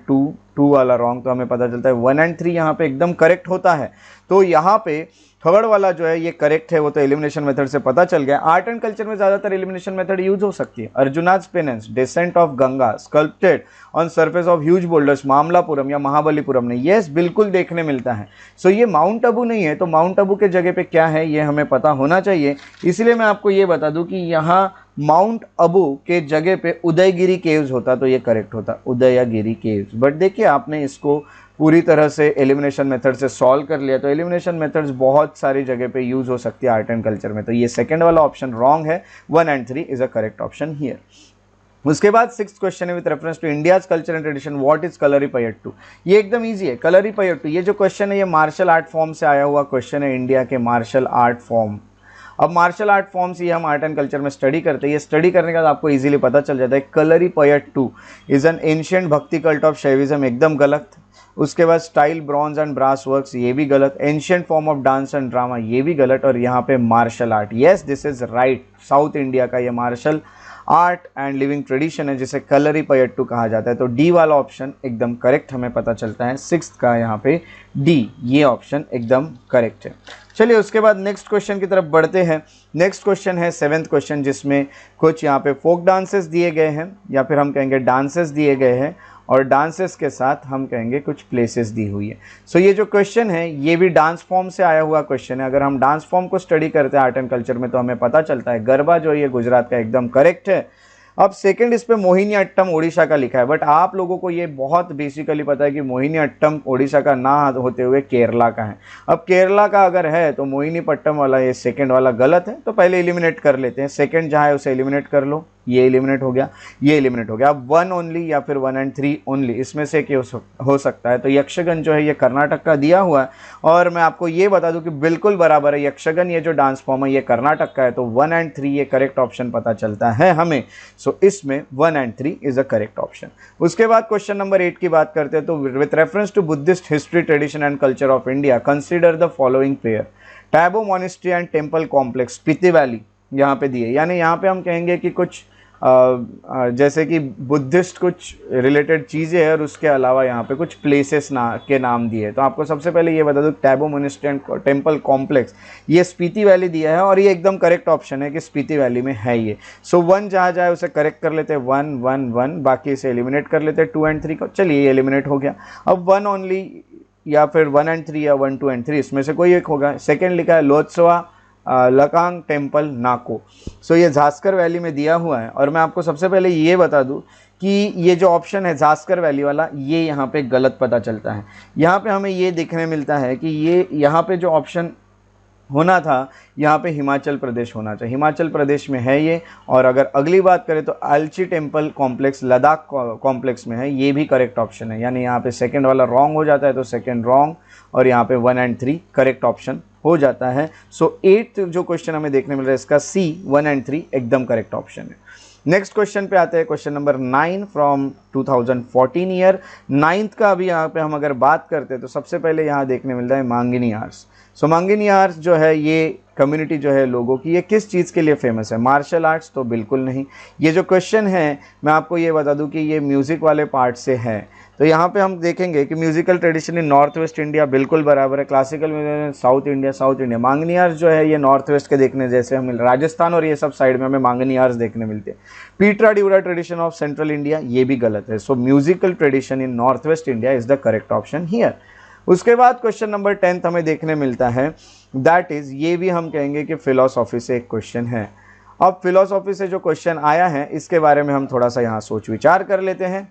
2 वाला रॉन्ग, तो हमें पता चलता है 1 एंड 3 यहाँ पे एकदम करेक्ट होता है। तो यहाँ पे थर्ड वाला जो है ये करेक्ट है, वो तो एलिमिनेशन मेथड से पता चल गया। आर्ट एंड कल्चर में ज़्यादातर एलिमिनेशन मेथड यूज हो सकती है। Arjuna's penance, descent of Ganga, sculpted on surface of huge boulders, Mamallapuram या महाबलीपुरम नहीं, यस बिल्कुल देखने मिलता है। सो ये माउंट आबू नहीं है, तो माउंट आबू के जगह पे क्या है ये हमें पता होना चाहिए। इसलिए मैं आपको ये बता दूं कि यहाँ माउंट आबू के जगह पे उदयगिरी केव्स होता तो ये करेक्ट होता, उदयगिरी केव्स। बट देखिए आपने इसको पूरी तरह से एलिमिनेशन मेथड से सॉल्व कर लिया, तो एलिमिनेशन मेथड्स बहुत सारी जगह पे यूज हो सकती है आर्ट एंड कल्चर में। तो ये सेकंड वाला ऑप्शन रॉन्ग है, 1 and 3 is a correct option here. उसके बाद 6th क्वेश्चन है with reference to India's culture and tradition, what is Kalaripayattu. ये एकदम इजी है। कलरीपयट्टू ये जो क्वेश्चन है ये मार्शल आर्ट फॉर्म से आया हुआ क्वेश्चन है, इंडिया के मार्शल आर्ट फॉर्म। अब मार्शल आर्ट फॉर्म्स ये हम आर्ट एंड कल्चर में स्टडी करते हैं, ये स्टडी करने के बाद आपको इजीली पता चल जाता है Kalaripayattu is an ancient bhakti cult of Shaivism, एकदम गलत। उसके बाद style bronze and brass works, ये भी गलत। Ancient form of dance and drama, ये भी गलत। और यहाँ पे martial art, yes this is right, south India का ये martial art and living tradition है जिसे कलरीपयट्टू कहा जाता है। तो डी वाला ऑप्शन एकदम करेक्ट हमें पता चलता है, 6th का यहाँ पे डी, ये ऑप्शन एकदम करेक्ट है। चलिए उसके बाद नेक्स्ट क्वेश्चन की तरफ बढ़ते हैं। नेक्स्ट क्वेश्चन है 7th क्वेश्चन, जिसमें कुछ यहाँ पे फोक डांसेस दिए गए हैं या फिर हम कहेंगे डांसेस दिए गए हैं, और डांसेस के साथ हम कहेंगे कुछ प्लेसेस दी हुई है। सो ये जो क्वेश्चन है ये भी डांस फॉर्म से आया हुआ क्वेश्चन है। अगर हम डांस फॉर्म को स्टडी करते हैं आर्ट एंड कल्चर में तो हमें पता चलता है गरबा जो ये गुजरात का एकदम करेक्ट है। अब सेकंड इस पे मोहिनी अट्टम ओडिशा का लिखा है, बट आप लोगों को ये बहुत बेसिकली पता है कि मोहिनी अट्टम ओडिशा का ना होते हुए केरला का है। अब केरला का अगर है तो मोहिनी पट्टम वाला ये सेकंड वाला गलत है, तो पहले एलिमिनेट कर लेते हैं। सेकंड जहाँ है उसे एलिमिनेट कर लो, ये एलिमिनेट हो गया, ये एलिमिनेट हो गया। अब 1 ओनली या फिर 1 एंड 3 ओनली, इसमें से क्या हो सकता है। तो यक्षगन जो है ये कर्नाटक का दिया हुआ है, और मैं आपको ये बता दूं कि बिल्कुल बराबर है। यक्षगन ये जो डांस फॉर्म है ये कर्नाटक का है, तो 1 एंड 3 ये करेक्ट ऑप्शन पता चलता है हमें। सो इसमें 1 and 3 is a correct option. उसके बाद क्वेश्चन नंबर 8 की बात करते हैं, तो with reference to Buddhist history tradition and culture of India consider the following pair, Tabo monastery and temple complex, Spiti valley यहाँ पे दिए। यानी यहाँ पे हम कहेंगे कि कुछ जैसे कि बुद्धिस्ट कुछ रिलेटेड चीज़ें हैं और उसके अलावा यहाँ पे कुछ प्लेसेस के नाम दिए। तो आपको सबसे पहले ये बता दूँ टैबो मॉनेस्ट्री एंड टेम्पल कॉम्प्लेक्स ये स्पीति वैली दिया है, और ये एकदम करेक्ट ऑप्शन है कि स्पीति वैली में है ये। सो 1 जहाँ जाए उसे करेक्ट कर लेते हैं, 1 1 1, बाकी इसे एलिमिनेट कर लेते हैं 2 एंड 3 को। चलिए ये एलिमिनेट हो गया। अब 1 ओनली या फिर 1 एंड 3 या 1 2 एंड 3 इसमें से कोई एक होगा। सेकेंड लिखा है लोत्सवा लकांग टेम्पल नाको। सो ये झास्कर वैली में दिया हुआ है, और मैं आपको सबसे पहले ये बता दूं कि ये जो ऑप्शन है झास्कर वैली वाला ये यहाँ पे गलत पता चलता है। यहाँ पे हमें ये देखने मिलता है कि ये यहाँ पे जो ऑप्शन होना था यहाँ पे हिमाचल प्रदेश होना चाहिए, हिमाचल प्रदेश में है ये। और अगर अगली बात करें तो आलची टेम्पल कॉम्प्लेक्स लद्दाख कॉम्प्लेक्स में है, ये भी करेक्ट ऑप्शन है। यानी यहाँ पे सेकंड वाला रॉन्ग हो जाता है, तो सेकंड रॉन्ग, और यहाँ पे 1 एंड 3 करेक्ट ऑप्शन हो जाता है। सो 8th जो क्वेश्चन हमें देखने मिल रहा है इसका सी 1 एंड 3 एकदम करेक्ट ऑप्शन है। नेक्स्ट क्वेश्चन पे आते हैं, question number 9 from 2014 year. 9th का अभी यहाँ पे हम अगर बात करते हैं तो सबसे पहले यहाँ देखने मिलता है मांगिनी आर्ट्स। सो मांगिनी आर्ट्स जो है ये कम्युनिटी जो है लोगों की, ये किस चीज़ के लिए फेमस है? मार्शल आर्ट्स तो बिल्कुल नहीं। ये जो क्वेश्चन है मैं आपको ये बता दूं कि ये म्यूज़िक वाले पार्ट से है। तो यहाँ पे हम देखेंगे कि musical tradition in north west India बिल्कुल बराबर है, क्लासिकल म्यूजिक साउथ इंडिया। मांगनी आर्ट्स जो है ये नॉर्थ वेस्ट के देखने जैसे हमें राजस्थान और ये सब साइड में हमें मांगनी आर्ट्स देखने मिलते हैं। पीटरा डिवरा ट्रेडिशन ऑफ सेंट्रल इंडिया ये भी गलत है। So musical tradition in north west India is the correct option here. उसके बाद क्वेश्चन नंबर 10 हमें देखने मिलता है, दैट इज ये भी हम कहेंगे कि फिलोसॉफी से एक क्वेश्चन है। अब फिलोसॉफी से जो क्वेश्चन आया है इसके बारे में हम थोड़ा सा यहाँ सोच विचार कर लेते हैं।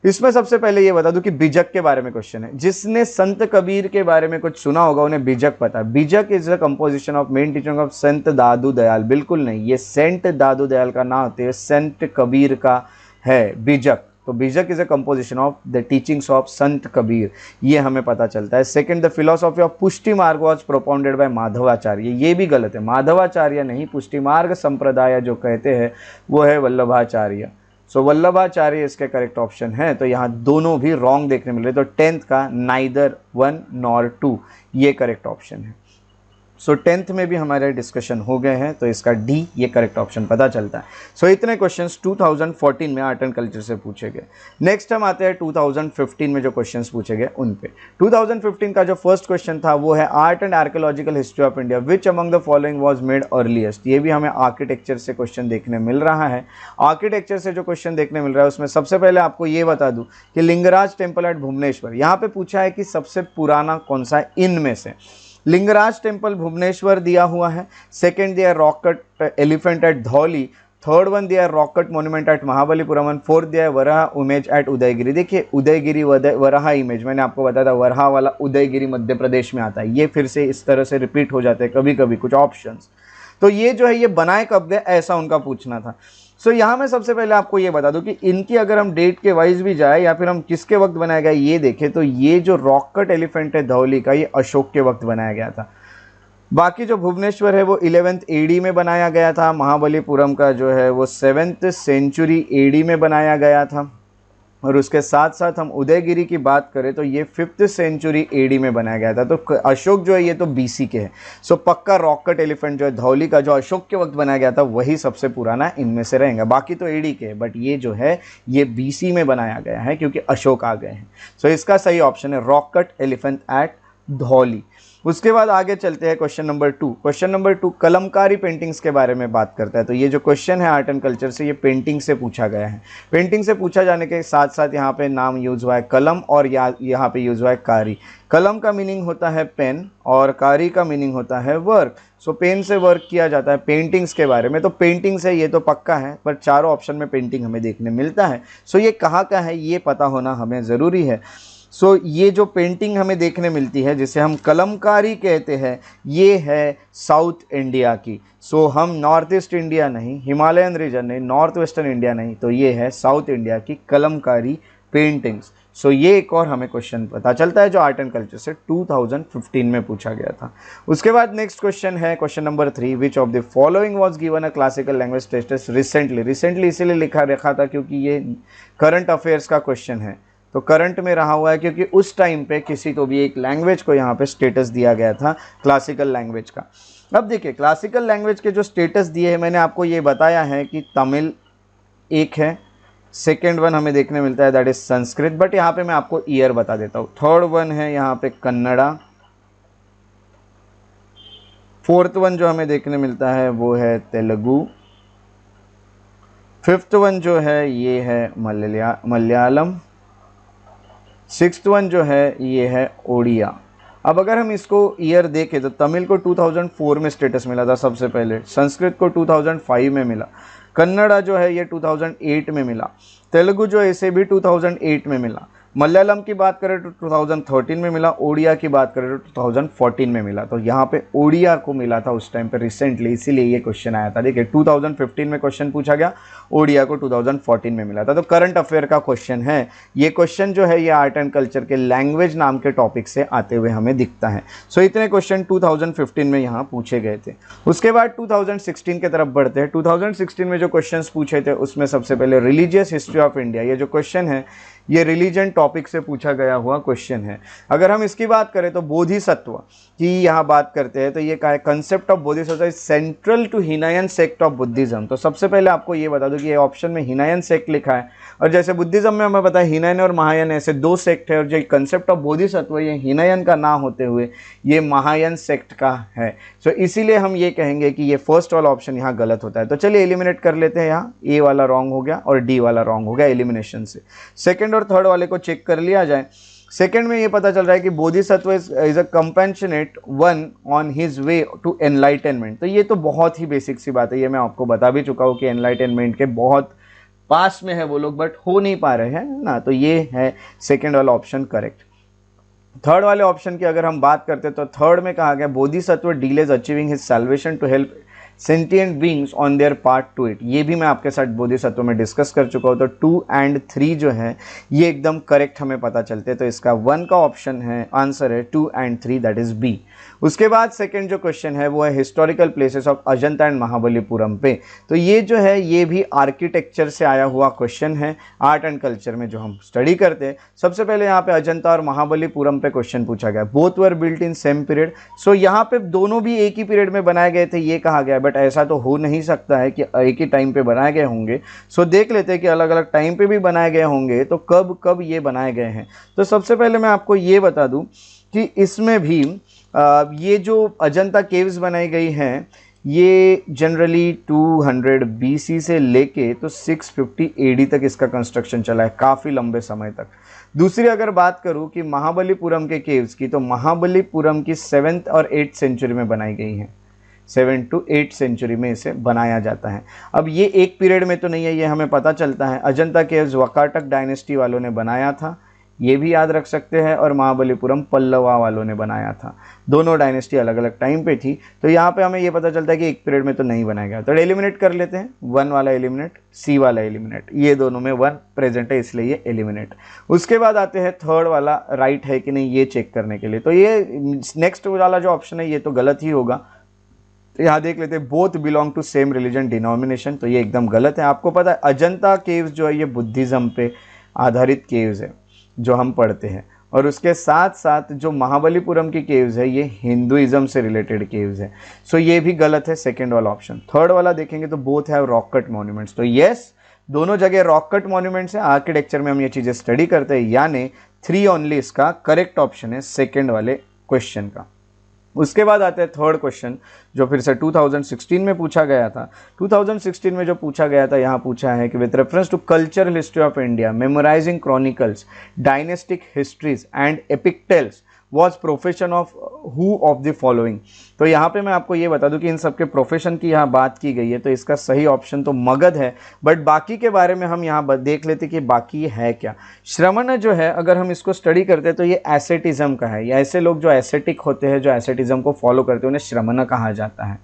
इसमें सबसे पहले ये बता दूं कि बीजक के बारे में क्वेश्चन है। जिसने संत कबीर के बारे में कुछ सुना होगा उन्हें बीजक पता है। बीजक is the composition of main teaching of संत दादू दयाल। बिल्कुल नहीं, ये सेंट दादू दयाल का ना होते, संत कबीर का है बीजक। तो बीजक is a composition of the teachings of संत कबीर, ये हमें पता चलता है। सेकंड, द फिलोसॉफी ऑफ पुष्टि मार्ग वॉज प्रोपाउंडेड बाय माधवाचार्य, ये भी गलत है, माधवाचार्य नहीं, पुष्टि मार्ग संप्रदाय जो कहते हैं वो है वल्लभाचार्य। सो वल्लभाचार्य इसके करेक्ट ऑप्शन है। तो यहाँ दोनों भी रॉन्ग देखने मिल रहे, तो 10th का नाइदर 1 नॉर 2 ये करेक्ट ऑप्शन है। सो 10th में भी हमारे डिस्कशन हो गए हैं, तो इसका डी ये करेक्ट ऑप्शन पता चलता है। सो इतने क्वेश्चंस 2014 में आर्ट एंड कल्चर से पूछे गए। नेक्स्ट हम आते हैं 2015 में जो क्वेश्चंस पूछे गए उन पे। 2015 का जो फर्स्ट क्वेश्चन था वो है art and archaeological history of India which among the following was made earliest. ये भी हमें आर्किटेक्चर से क्वेश्चन देखने मिल रहा है। आर्किटेक्चर से जो क्वेश्चन देखने मिल रहा है उसमें सबसे पहले आपको ये बता दूं कि लिंगराज टेम्पल एट भुवनेश्वर, यहाँ पे पूछा है कि सबसे पुराना कौन सा है इनमें से। लिंगराज टेम्पल भुवनेश्वर दिया हुआ है, सेकेंड दिया rock cut elephant at Dhauli, third one दिया rock cut monument at Mahabalipuram and fourth दिया वराह इमेज एट उदयगिरी। देखिए उदयगिरी वराह इमेज मैंने आपको बताया था, वराह वाला उदयगिरी मध्य प्रदेश में आता है, ये फिर से इस तरह से रिपीट हो जाते हैं कभी कभी कुछ ऑप्शंस। तो ये जो है ये बनाए कब गए ऐसा उनका पूछना था। सो यहाँ मैं सबसे पहले आपको ये बता दूं कि इनकी अगर हम डेट के वाइज भी जाए या फिर हम किसके वक्त बनाया गया ये देखें, तो ये जो रॉक कट एलिफेंट है धौली का ये अशोक के वक्त बनाया गया था। बाकी जो भुवनेश्वर है वो 11th AD में बनाया गया था, महाबलीपुरम का जो है वो 7th सेंचुरी AD में बनाया गया था, और उसके साथ साथ हम उदयगिरी की बात करें तो ये 5th सेंचुरी AD में बनाया गया था। तो अशोक जो है ये तो BC के है। सो पक्का रॉक कट एलिफेंट जो है धौली का जो अशोक के वक्त बनाया गया था वही सबसे पुराना इनमें से रहेगा। बाकी तो AD के है, बट ये जो है ये BC में बनाया गया है क्योंकि अशोक आ गए हैं। सो इसका सही ऑप्शन है rock cut elephant at Dhauli. उसके बाद आगे चलते हैं question number 2। Question number 2 Kalamkari paintings के बारे में बात करता है। तो ये जो क्वेश्चन है आर्ट एंड कल्चर से ये पेंटिंग से पूछा गया है। पेंटिंग से पूछा जाने के साथ साथ यहाँ पे नाम यूज हुआ है कलम और यहाँ पे यूज हुआ है कारी। कलम का मीनिंग होता है पेन और कारी का मीनिंग होता है वर्क। सो पेन से वर्क किया जाता है। पेंटिंग्स के बारे में तो पेंटिंग से ये तो पक्का है, पर चारों ऑप्शन में पेंटिंग हमें देखने मिलता है। सो ये कहाँ का है ये पता होना हमें ज़रूरी है। सो ये जो पेंटिंग हमें देखने मिलती है जिसे हम कलमकारी कहते हैं ये है साउथ इंडिया की। सो हम नॉर्थ ईस्ट इंडिया नहीं, हिमालयन रीजन नहीं, नॉर्थ वेस्टर्न इंडिया नहीं, तो ये है साउथ इंडिया की कलमकारी पेंटिंग्स। सो ये एक और हमें क्वेश्चन पता चलता है जो आर्ट एंड कल्चर से 2015 में पूछा गया था। उसके बाद नेक्स्ट क्वेश्चन है question number 3 which of the following was given a classical language test recently इसीलिए लिखा रखा था क्योंकि ये करंट अफेयर्स का क्वेश्चन है, तो करंट में रहा हुआ है क्योंकि उस टाइम पे किसी को भी एक लैंग्वेज को यहाँ पे स्टेटस दिया गया था क्लासिकल लैंग्वेज का। अब देखिए क्लासिकल लैंग्वेज के जो स्टेटस दिए हैं मैंने आपको ये बताया है कि तमिल एक है, सेकेंड वन हमें देखने मिलता है दैट इज संस्कृत, बट यहाँ पे मैं आपको ईयर बता देता हूँ। थर्ड वन है यहाँ पे कन्नड़ा, फोर्थ वन जो हमें देखने मिलता है वो है तेलुगु, फिफ्थ वन जो है ये है मलयालम, सिक्स्थ वन जो है ये है ओडिया। अब अगर हम इसको ईयर देखें तो तमिल को 2004 में स्टेटस मिला था सबसे पहले, संस्कृत को 2005 में मिला, कन्नड़ा जो है ये 2008 में मिला, तेलुगु जो है इसे भी 2008 में मिला, मलयालम की बात करें तो 2013 में मिला, ओडिया की बात करें तो 2014 में मिला। तो यहाँ पे ओडिया को मिला था उस टाइम पे रिसेंटली, इसीलिए ये क्वेश्चन आया था। देखिए 2015 में क्वेश्चन पूछा गया, ओडिया को 2014 में मिला था। तो करंट अफेयर का क्वेश्चन है ये। क्वेश्चन जो है ये आर्ट एंड कल्चर के लैंग्वेज नाम के टॉपिक से आते हुए हमें दिखता है। सो इतने क्वेश्चन 2015 में यहाँ पूछे गए थे। उसके बाद 2016 की तरफ बढ़ते हैं। 2016 में जो क्वेश्चन पूछे थे उसमें सबसे पहले रिलीजियस हिस्ट्री ऑफ इंडिया, ये जो क्वेश्चन है ये रिलीजन टॉपिक से पूछा गया हुआ क्वेश्चन है। अगर हम इसकी बात करें तो बोधिसत्व की यहाँ बात करते हैं तो ये क्या है, concept of Bodhisattva is central to Hinayana sect of Buddhism. तो सबसे पहले आपको ये बता दूं कि ये ऑप्शन में हिनायन सेक्ट लिखा है, और जैसे बुद्धिज्म में हमें पता है हिनायन और महायान ऐसे दो सेक्ट है, और जो कंसेप्ट ऑफ बोधिसत्व ये हिनायन का ना होते हुए ये महायान सेक्ट का है। सो इसीलिए हम ये कहेंगे कि ये फर्स्ट वाला ऑप्शन यहाँ गलत होता है। तो चलिए एलिमिनेट कर लेते हैं, यहाँ ए वाला रॉन्ग हो गया और डी वाला रॉन्ग हो गया एलिमिनेशन से। सेकेंड और थर्ड वाले को चेक कर लिया जाए। सेकेंड में ये पता चल रहा है कि Bodhisattva is a compassionate one on his way to enlightenment. तो ये तो बहुत ही बेसिक सी बात है, ये मैं आपको बता भी चुका हूँ कि एनलाइटनमेंट के बहुत पास में है वो लोग, बट हो नहीं पा रहे हैं ना। तो ये है सेकेंड वाला ऑप्शन करेक्ट। थर्ड वाले ऑप्शन की अगर हम बात करते हैं तो थर्ड में कहा गया Bodhisattva delays achieving his salvation to help sentient beings on their part to it. ये भी मैं आपके साथ बोधिसत्व में डिस्कस कर चुका हूँ। तो 2 and 3 जो है ये एकदम करेक्ट हमें पता चलते हैं। तो इसका 1 का ऑप्शन है, आंसर है 2 and 3, दैट इज बी। उसके बाद सेकंड जो क्वेश्चन है वो है historical places of Ajanta and Mahabalipuram पे। तो ये जो है ये भी आर्किटेक्चर से आया हुआ क्वेश्चन है, आर्ट एंड कल्चर में जो हम स्टडी करते हैं। सबसे पहले यहाँ पे अजंता और महाबलीपुरम पे क्वेश्चन पूछा गया, both were built in same period. So यहाँ पे दोनों भी एक ही पीरियड में बनाए गए थे ये कहा गया, बट ऐसा तो हो नहीं सकता है कि एक ही टाइम पे बनाए गए होंगे। सो देख लेते हैं कि अलग अलग टाइम पे भी बनाए गए होंगे तो कब कब ये बनाए गए हैं। तो सबसे पहले मैं आपको ये बता दूं कि इसमें भी ये जो अजंता केव्स बनाई गई हैं ये जनरली 200 BC से लेके तो 650 AD तक इसका कंस्ट्रक्शन चला है, काफ़ी लंबे समय तक। दूसरी अगर बात करूं कि महाबलीपुरम के केव्स की, तो महाबलीपुरम की 7th और 8th सेंचुरी में बनाई गई हैं। 7 to 8 सेंचुरी में इसे बनाया जाता है। अब ये एक पीरियड में तो नहीं है, ये हमें पता चलता है। अजंता केव्स वाकाटक डायनेस्टी वालों ने बनाया था, ये भी याद रख सकते हैं, और महाबलीपुरम पल्लवा वालों ने बनाया था। दोनों डायनेस्टी अलग अलग टाइम पे थी। तो यहाँ पे हमें ये पता चलता है कि एक पीरियड में तो नहीं बनाया गया। तो एलिमिनेट कर लेते हैं, 1 वाला एलिमिनेट, सी वाला एलिमिनेट। ये दोनों में 1 प्रेजेंट है इसलिए ये एलिमिनेट। उसके बाद आते हैं थर्ड वाला राइट है कि नहीं ये चेक करने के लिए। तो ये नेक्स्ट वाला जो ऑप्शन है ये तो गलत ही होगा। तो यहाँ देख लेते हैं, both belong to same religion denomination. तो ये एकदम गलत है। आपको पता है अजंता केव्स जो है ये बुद्धिज़्म पे आधारित केव्स है जो हम पढ़ते हैं, और उसके साथ साथ जो महाबलीपुरम की केव्स है ये हिंदुइज्म से रिलेटेड केव्स है। सो ये भी गलत है, सेकेंड वाला ऑप्शन। थर्ड वाला देखेंगे तो both have rock cut monuments. तो यस, दोनों जगह रॉक कट मॉन्यूमेंट्स है। आर्किटेक्चर में हम ये चीज़ें स्टडी करते हैं, यानी 3 ओनली इसका करेक्ट ऑप्शन है सेकेंड वाले क्वेश्चन का। उसके बाद आते हैं थर्ड क्वेश्चन जो फिर से 2016 में पूछा गया था। 2016 में जो पूछा गया था यहाँ पूछा है कि with reference to cultural history of India memorising chronicles dynastic histories and epic tales was profession of who of the following. तो यहाँ पे मैं आपको ये बता दूं कि इन सबके प्रोफेशन की यहाँ बात की गई है, तो इसका सही ऑप्शन तो मगध है। बट बाकी के बारे में हम यहाँ देख लेते कि बाकी है क्या। श्रमण जो है अगर हम इसको स्टडी करते हैं तो ये एसेटिज्म का है। ये ऐसे लोग जो एसेटिक होते हैं, जो एसेटिज्म को फॉलो करते हैं, उन्हें श्रमण कहा जाता है।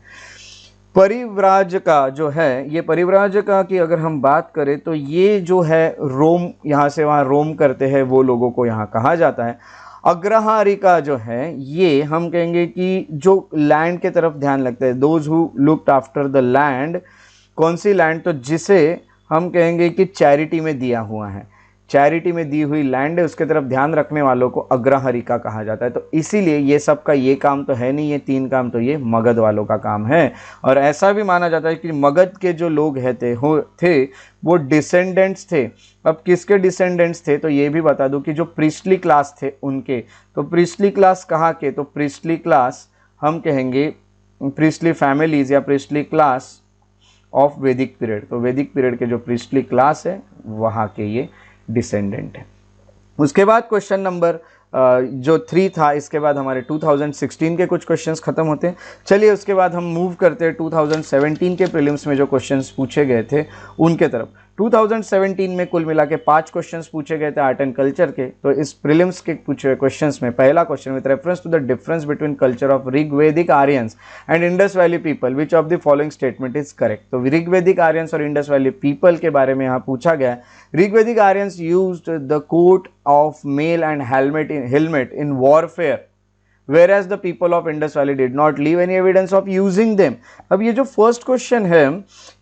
परिव्राजका जो है, ये परिव्राजका की अगर हम बात करें तो ये जो है रोम, यहाँ से वहाँ रोम करते हैं वो लोगों को यहाँ कहा जाता है। अग्रहारिका जो है ये हम कहेंगे कि जो लैंड के तरफ ध्यान लगता है, those who looked after the land. कौन सी लैंड? तो जिसे हम कहेंगे कि चैरिटी में दिया हुआ है, चैरिटी में दी हुई लैंड है, उसके तरफ ध्यान रखने वालों को अग्रहारिका कहा जाता है। तो इसीलिए ये सब का ये काम तो है नहीं, ये 3 काम तो ये मगध वालों का काम है। और ऐसा भी माना जाता है कि मगध के जो लोग थे वो डिसेंडेंट्स थे। अब किसके डिसेंडेंट्स थे? तो ये भी बता दूं कि जो प्रीस्टली क्लास थे उनके। तो प्रीस्टली क्लास कहाँ के? तो प्रीस्टली क्लास हम कहेंगे प्रीस्टली फैमिलीज या प्रीस्टली क्लास ऑफ वैदिक पीरियड। तो वैदिक पीरियड के जो प्रीस्टली क्लास है वहाँ के ये डिसेंडेंट है। उसके बाद क्वेश्चन नंबर जो 3 था, इसके बाद हमारे 2016 के कुछ क्वेश्चंस खत्म होते हैं। चलिए उसके बाद हम मूव करते हैं 2017 के प्रीलिम्स में जो क्वेश्चंस पूछे गए थे उनके तरफ। 2017 में कुल मिला के 5 क्वेश्चंस पूछे गए थे आर्ट एंड कल्चर के। तो इस प्रीलिम्स के पूछे क्वेश्चंस में पहला question, with reference to the difference between culture of Rigvedic Aryans and Indus valley people which of the following statement is correct. तो ऋग्वेदिक आर्यंस और इंडस वैली पीपल के बारे में यहाँ पूछा गया है। Rigvedic Aryans used the coat of mail and helmet in warfare, whereas the people of Indus Valley did not leave any evidence of using them। अब ये जो फर्स्ट क्वेश्चन है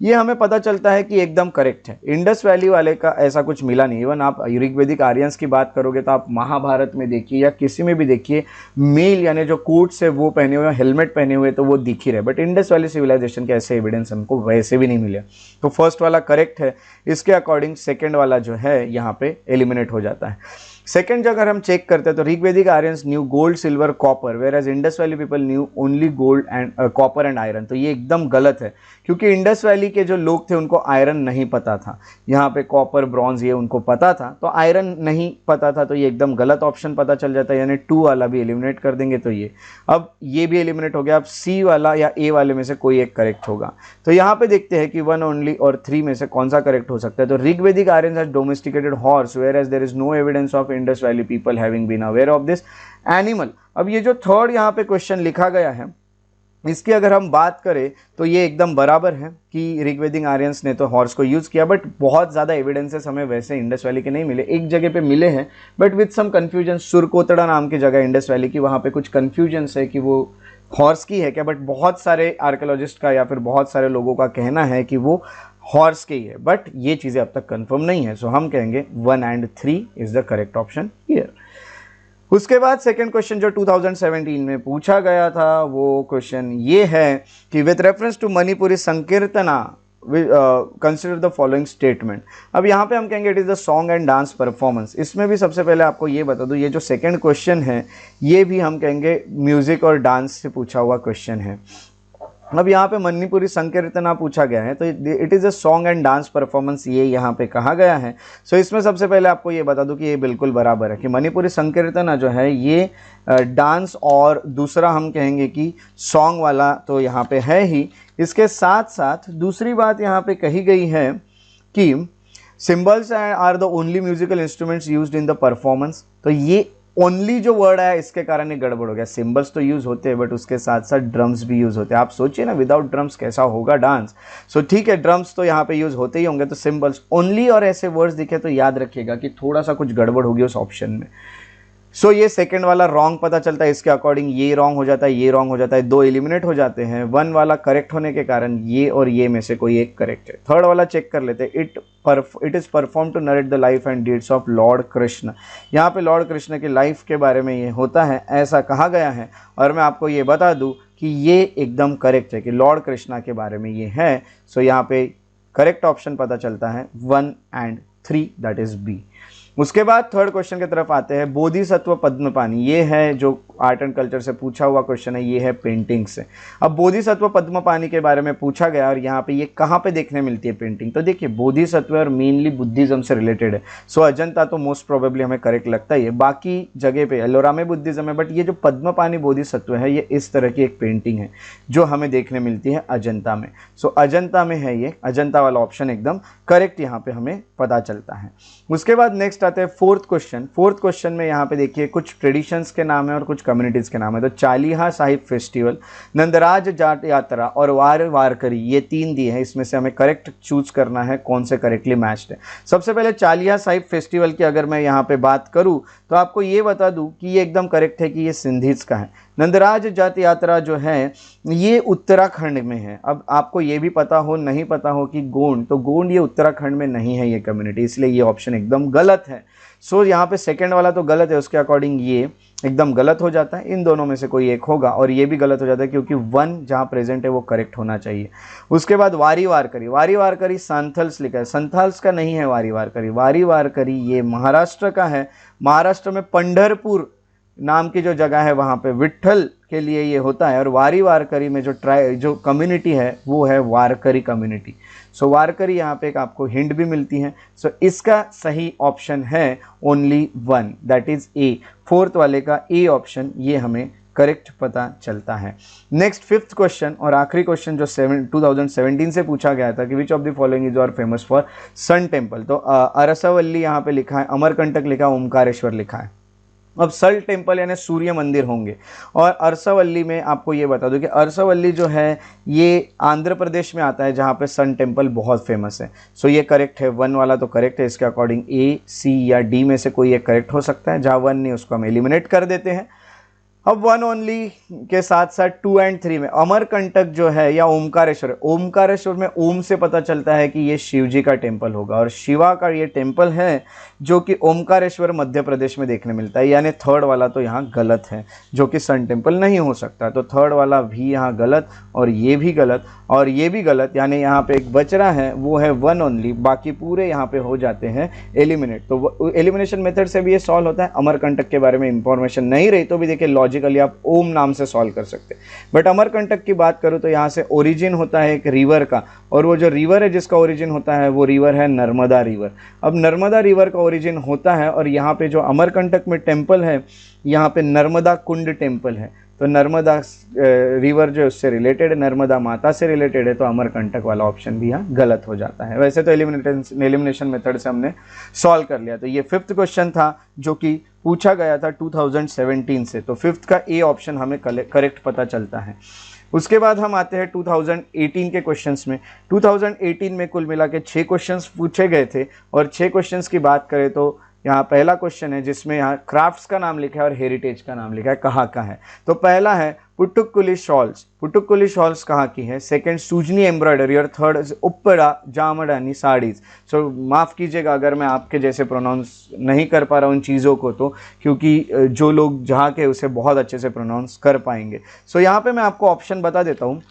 ये हमें पता चलता है कि एकदम करेक्ट है। इंडस वैली वाले का ऐसा कुछ मिला नहीं। इवन आप ऋग्वेदिक आर्यंस की बात करोगे तो आप महाभारत में देखिए या किसी में भी देखिए, मेल यानी जो कोट्स है वो पहने हुए, हेलमेट पहने हुए, तो वो दिख ही रहे। बट इंडस वैली सिविलाइजेशन के ऐसे एविडेंस हमको वैसे भी नहीं मिले। तो फर्स्ट वाला करेक्ट है। इसके अकॉर्डिंग सेकेंड वाला जो है यहाँ पे एलिमिनेट हो जाता है। सेकेंड अगर हम चेक करते हैं तो Rigvedic Aryans knew gold, silver, copper, whereas Indus valley people knew only gold and copper and iron. तो ये एकदम गलत है, क्योंकि इंडस वैली के जो लोग थे उनको आयरन नहीं पता था। यहाँ पे कॉपर, ब्रॉन्ज ये उनको पता था, तो आयरन नहीं पता था। तो ये एकदम गलत ऑप्शन पता चल जाता है, यानी 2 वाला भी एलिमिनेट कर देंगे। तो ये अब ये भी एलिमिनेट हो गया। अब सी वाला या ए वाले में से कोई एक करेक्ट होगा। तो यहाँ पे देखते हैं कि 1 ओनली और 3 में से कौन सा करेक्ट हो सकता है। तो Rigvedic Aryans has domesticated horse, whereas there is no evidence of Indus valley people having been aware of this animal. अब ये जो थर्ड यहाँ पे क्वेश्चन लिखा गया है इसकी अगर हम बात करें तो ये एकदम बराबर है कि ऋग्वेदिक आर्यंस ने तो हॉर्स को यूज़ किया, बट बहुत ज़्यादा एविडेंसेस हमें वैसे इंडस वैली के नहीं मिले। एक जगह पे मिले हैं but with some confusion, Surkotada नाम की जगह इंडस वैली की, वहाँ पे कुछ कन्फ्यूजन्स है कि वो हॉर्स की है क्या, बट बहुत सारे आर्कियोलॉजिस्ट का या फिर बहुत सारे लोगों का कहना है कि वो हॉर्स की है, बट ये चीज़ें अब तक कंफर्म नहीं है। सो हम कहेंगे 1 and 3 is the correct option here. उसके बाद सेकंड क्वेश्चन जो 2017 में पूछा गया था वो क्वेश्चन ये है कि with reference to Manipuri Sankirtana consider the following statement. अब यहाँ पे हम कहेंगे it is the song and dance performance. इसमें भी सबसे पहले आपको ये बता दूँ, ये जो सेकंड क्वेश्चन है ये भी हम कहेंगे म्यूजिक और डांस से पूछा हुआ क्वेश्चन है। अब यहाँ पे मणिपुरी संकीर्तना पूछा गया है तो it is a song and dance performance, ये यहाँ पे कहा गया है। सो इसमें सबसे पहले आपको ये बता दूं कि ये बिल्कुल बराबर है कि मणिपुरी संकीर्तना जो है ये डांस और दूसरा हम कहेंगे कि सॉन्ग वाला तो यहाँ पे है ही। इसके साथ साथ दूसरी बात यहाँ पे कही गई है कि cymbals are the only musical instruments used in the performance. तो ये ओनली जो वर्ड है इसके कारण ये गड़बड़ हो गया। सिम्बल्स तो यूज़ होते हैं बट उसके साथ साथ ड्रम्स भी यूज़ होते हैं। आप सोचिए ना, विदाउट ड्रम्स कैसा होगा डांस। सो ठीक है, ड्रम्स तो यहाँ पे यूज़ होते ही होंगे, तो सिम्बल्स ओनली और ऐसे वर्ड्स दिखे तो याद रखिएगा कि थोड़ा सा कुछ गड़बड़ होगी उस ऑप्शन में। सो ये सेकंड वाला रॉन्ग पता चलता है, इसके अकॉर्डिंग ये रॉन्ग हो जाता है, ये रॉन्ग हो जाता है, 2 एलिमिनेट हो जाते हैं। 1 वाला करेक्ट होने के कारण ये और ये में से कोई एक करेक्ट है। थर्ड वाला चेक कर लेते हैं, it is perform to narrate the life and deeds of lord Krishna. यहाँ पे लॉर्ड कृष्ण की लाइफ के बारे में ये होता है, ऐसा कहा गया है। और मैं आपको ये बता दूँ कि ये एकदम करेक्ट है कि लॉर्ड कृष्णा के बारे में ये है। सो यहाँ पे करेक्ट ऑप्शन पता चलता है 1 and 3, दैट इज़ बी। उसके बाद थर्ड क्वेश्चन की तरफ आते हैं, बोधिसत्व पद्मपानी। ये है जो आर्ट एंड कल्चर से पूछा हुआ क्वेश्चन है, ये है पेंटिंग से। अब बोधिसत्व पद्मपानी के बारे में पूछा गया और यहाँ पे ये कहाँ पे देखने मिलती है पेंटिंग। तो देखिए बोधिसत्व और मेनली बुद्धिज्म से रिलेटेड है। सो अजंता तो मोस्ट प्रोबेबली हमें करेक्ट लगता ही है, बाकी जगह पे एलोरा में बुद्धिज्म है, बट ये जो पद्मपानी बोधिसत्व है ये इस तरह की एक पेंटिंग है जो हमें देखने मिलती है अजंता में। सो अजंता में है ये, अजंता वाला ऑप्शन एकदम करेक्ट यहाँ पे हमें पता चलता है। उसके बाद नेक्स्ट आते हैं फोर्थ क्वेश्चन। फोर्थ क्वेश्चन में यहाँ पे देखिए कुछ ट्रेडिशंस के नाम है और कुछ कम्युनिटीज़ के नाम है। तो चालीहा साहिब फेस्टिवल, नंदराज जाट यात्रा और वारकरी, ये 3 दिए हैं। इसमें से हमें करेक्ट चूज करना है कौन से करेक्टली मैच्ड है। सबसे पहले चालीहा साहिब फेस्टिवल की अगर मैं यहाँ पे बात करूँ तो आपको ये बता दूँ कि ये एकदम करेक्ट है कि ये सिंधीज का है। नंदराज जात यात्रा जो है ये उत्तराखंड में है। अब आपको ये भी पता हो नहीं पता हो कि गोंड, तो गोंड ये उत्तराखंड में नहीं है ये कम्युनिटी, इसलिए ये ऑप्शन एकदम गलत है। सो यहाँ पे सेकंड वाला तो गलत है, उसके अकॉर्डिंग ये एकदम गलत हो जाता है। इन दोनों में से कोई एक होगा और ये भी गलत हो जाता है क्योंकि 1 जहाँ प्रेजेंट है वो करेक्ट होना चाहिए। उसके बाद वारी वारकरी संथल्स लिखा है, संथाल्स का नहीं है वारी वारकरी ये महाराष्ट्र का है। महाराष्ट्र में पंढरपुर नाम की जो जगह है वहाँ पे विट्ठल के लिए ये होता है। और वारकरी में जो कम्युनिटी है वो है वारकरी कम्युनिटी। सो वारकरी यहाँ पे एक आपको हिंट भी मिलती है। सो इसका सही ऑप्शन है only 1, that is a. Fourth वाले का ए ऑप्शन ये हमें करेक्ट पता चलता है। नेक्स्ट फिफ्थ क्वेश्चन और आखिरी क्वेश्चन जो 2017 से पूछा गया था कि which of the following is और फेमस फॉर सन टेम्पल। तो अरसावल्ली यहाँ पे लिखा है, अमरकंटक लिखा है, ओमकारेश्वर लिखा है। अब सल टेम्पल यानी सूर्य मंदिर होंगे। और अरसावल्ली में आपको ये बता दूं कि अरसावल्ली जो है ये आंध्र प्रदेश में आता है जहाँ पे सन टेम्पल बहुत फेमस है। सो ये करेक्ट है, 1 वाला तो करेक्ट है। इसके अकॉर्डिंग ए, सी या डी में से कोई एक करेक्ट हो सकता है। जहाँ 1 नहीं उसको हम एलिमिनेट कर देते हैं। अब 1 ओनली के साथ साथ 2 and 3 में अमरकंटक जो है या ओमकारेश्वर में ओम से पता चलता है कि ये शिव जी का टेम्पल होगा और शिवा का ये टेम्पल है जो कि ओमकारेश्वर मध्य प्रदेश में देखने मिलता है। यानी थर्ड वाला तो यहाँ गलत है जो कि सन टेम्पल नहीं हो सकता। तो थर्ड वाला भी यहाँ गलत और ये भी गलत और ये भी गलत। यानी यहाँ पे एक बच रहा है वो है 1 ओनली, बाकी पूरे यहाँ पे हो जाते हैं एलिमिनेट। तो एलिमिनेशन मेथड से भी ये सॉल्व होता है। अमरकंटक के बारे में इंफॉर्मेशन नहीं रही तो भी देखिए लॉजिकली आप ओम नाम से सॉल्व कर सकते हैं। बट अमरकंटक की बात करूँ तो यहाँ से ओरिजिन होता है एक रिवर का, और वो जो रिवर है जिसका ओरिजिन होता है वो रिवर है नर्मदा रिवर। अब नर्मदा रिवर का ओरिजिन होता है और यहाँ पे जो अमरकंटक में टेम्पल है यहाँ पे नर्मदा कुंड टेम्पल है। तो नर्मदा रिवर जो उससे रिलेटेड है, नर्मदा माता से रिलेटेड है, तो अमरकंटक वाला ऑप्शन भी यहाँ गलत हो जाता है। वैसे तो एलिमिनेशन मेथड से हमने सॉल्व कर लिया। तो ये 5th क्वेश्चन था जो कि पूछा गया था 2017 से। तो 5th का ए ऑप्शन हमें करेक्ट पता चलता है। उसके बाद हम आते हैं 2018 के क्वेश्चंस में। 2018 में कुल मिला के 6 क्वेश्चंस पूछे गए थे और 6 क्वेश्चंस की बात करें तो यहाँ पहला क्वेश्चन है जिसमें यहाँ क्राफ्ट्स का नाम लिखा है और हेरिटेज का नाम लिखा है, कहाँ का है। तो पहला है पुट्टुक्कुली शॉल्स, पुट्टुक्कुली शॉल्स कहाँ की है। सेकंड सुजनी एम्ब्रॉयडरी और थर्ड उप्पड़ा जामदानी साड़ीज। सो माफ़ कीजिएगा अगर मैं आपके जैसे प्रोनाउंस नहीं कर पा रहा हूँ उन चीज़ों को, तो क्योंकि जो लोग जहाँ के उसे बहुत अच्छे से प्रोनाउंस कर पाएंगे। सो यहाँ पे मैं आपको ऑप्शन बता देता हूँ।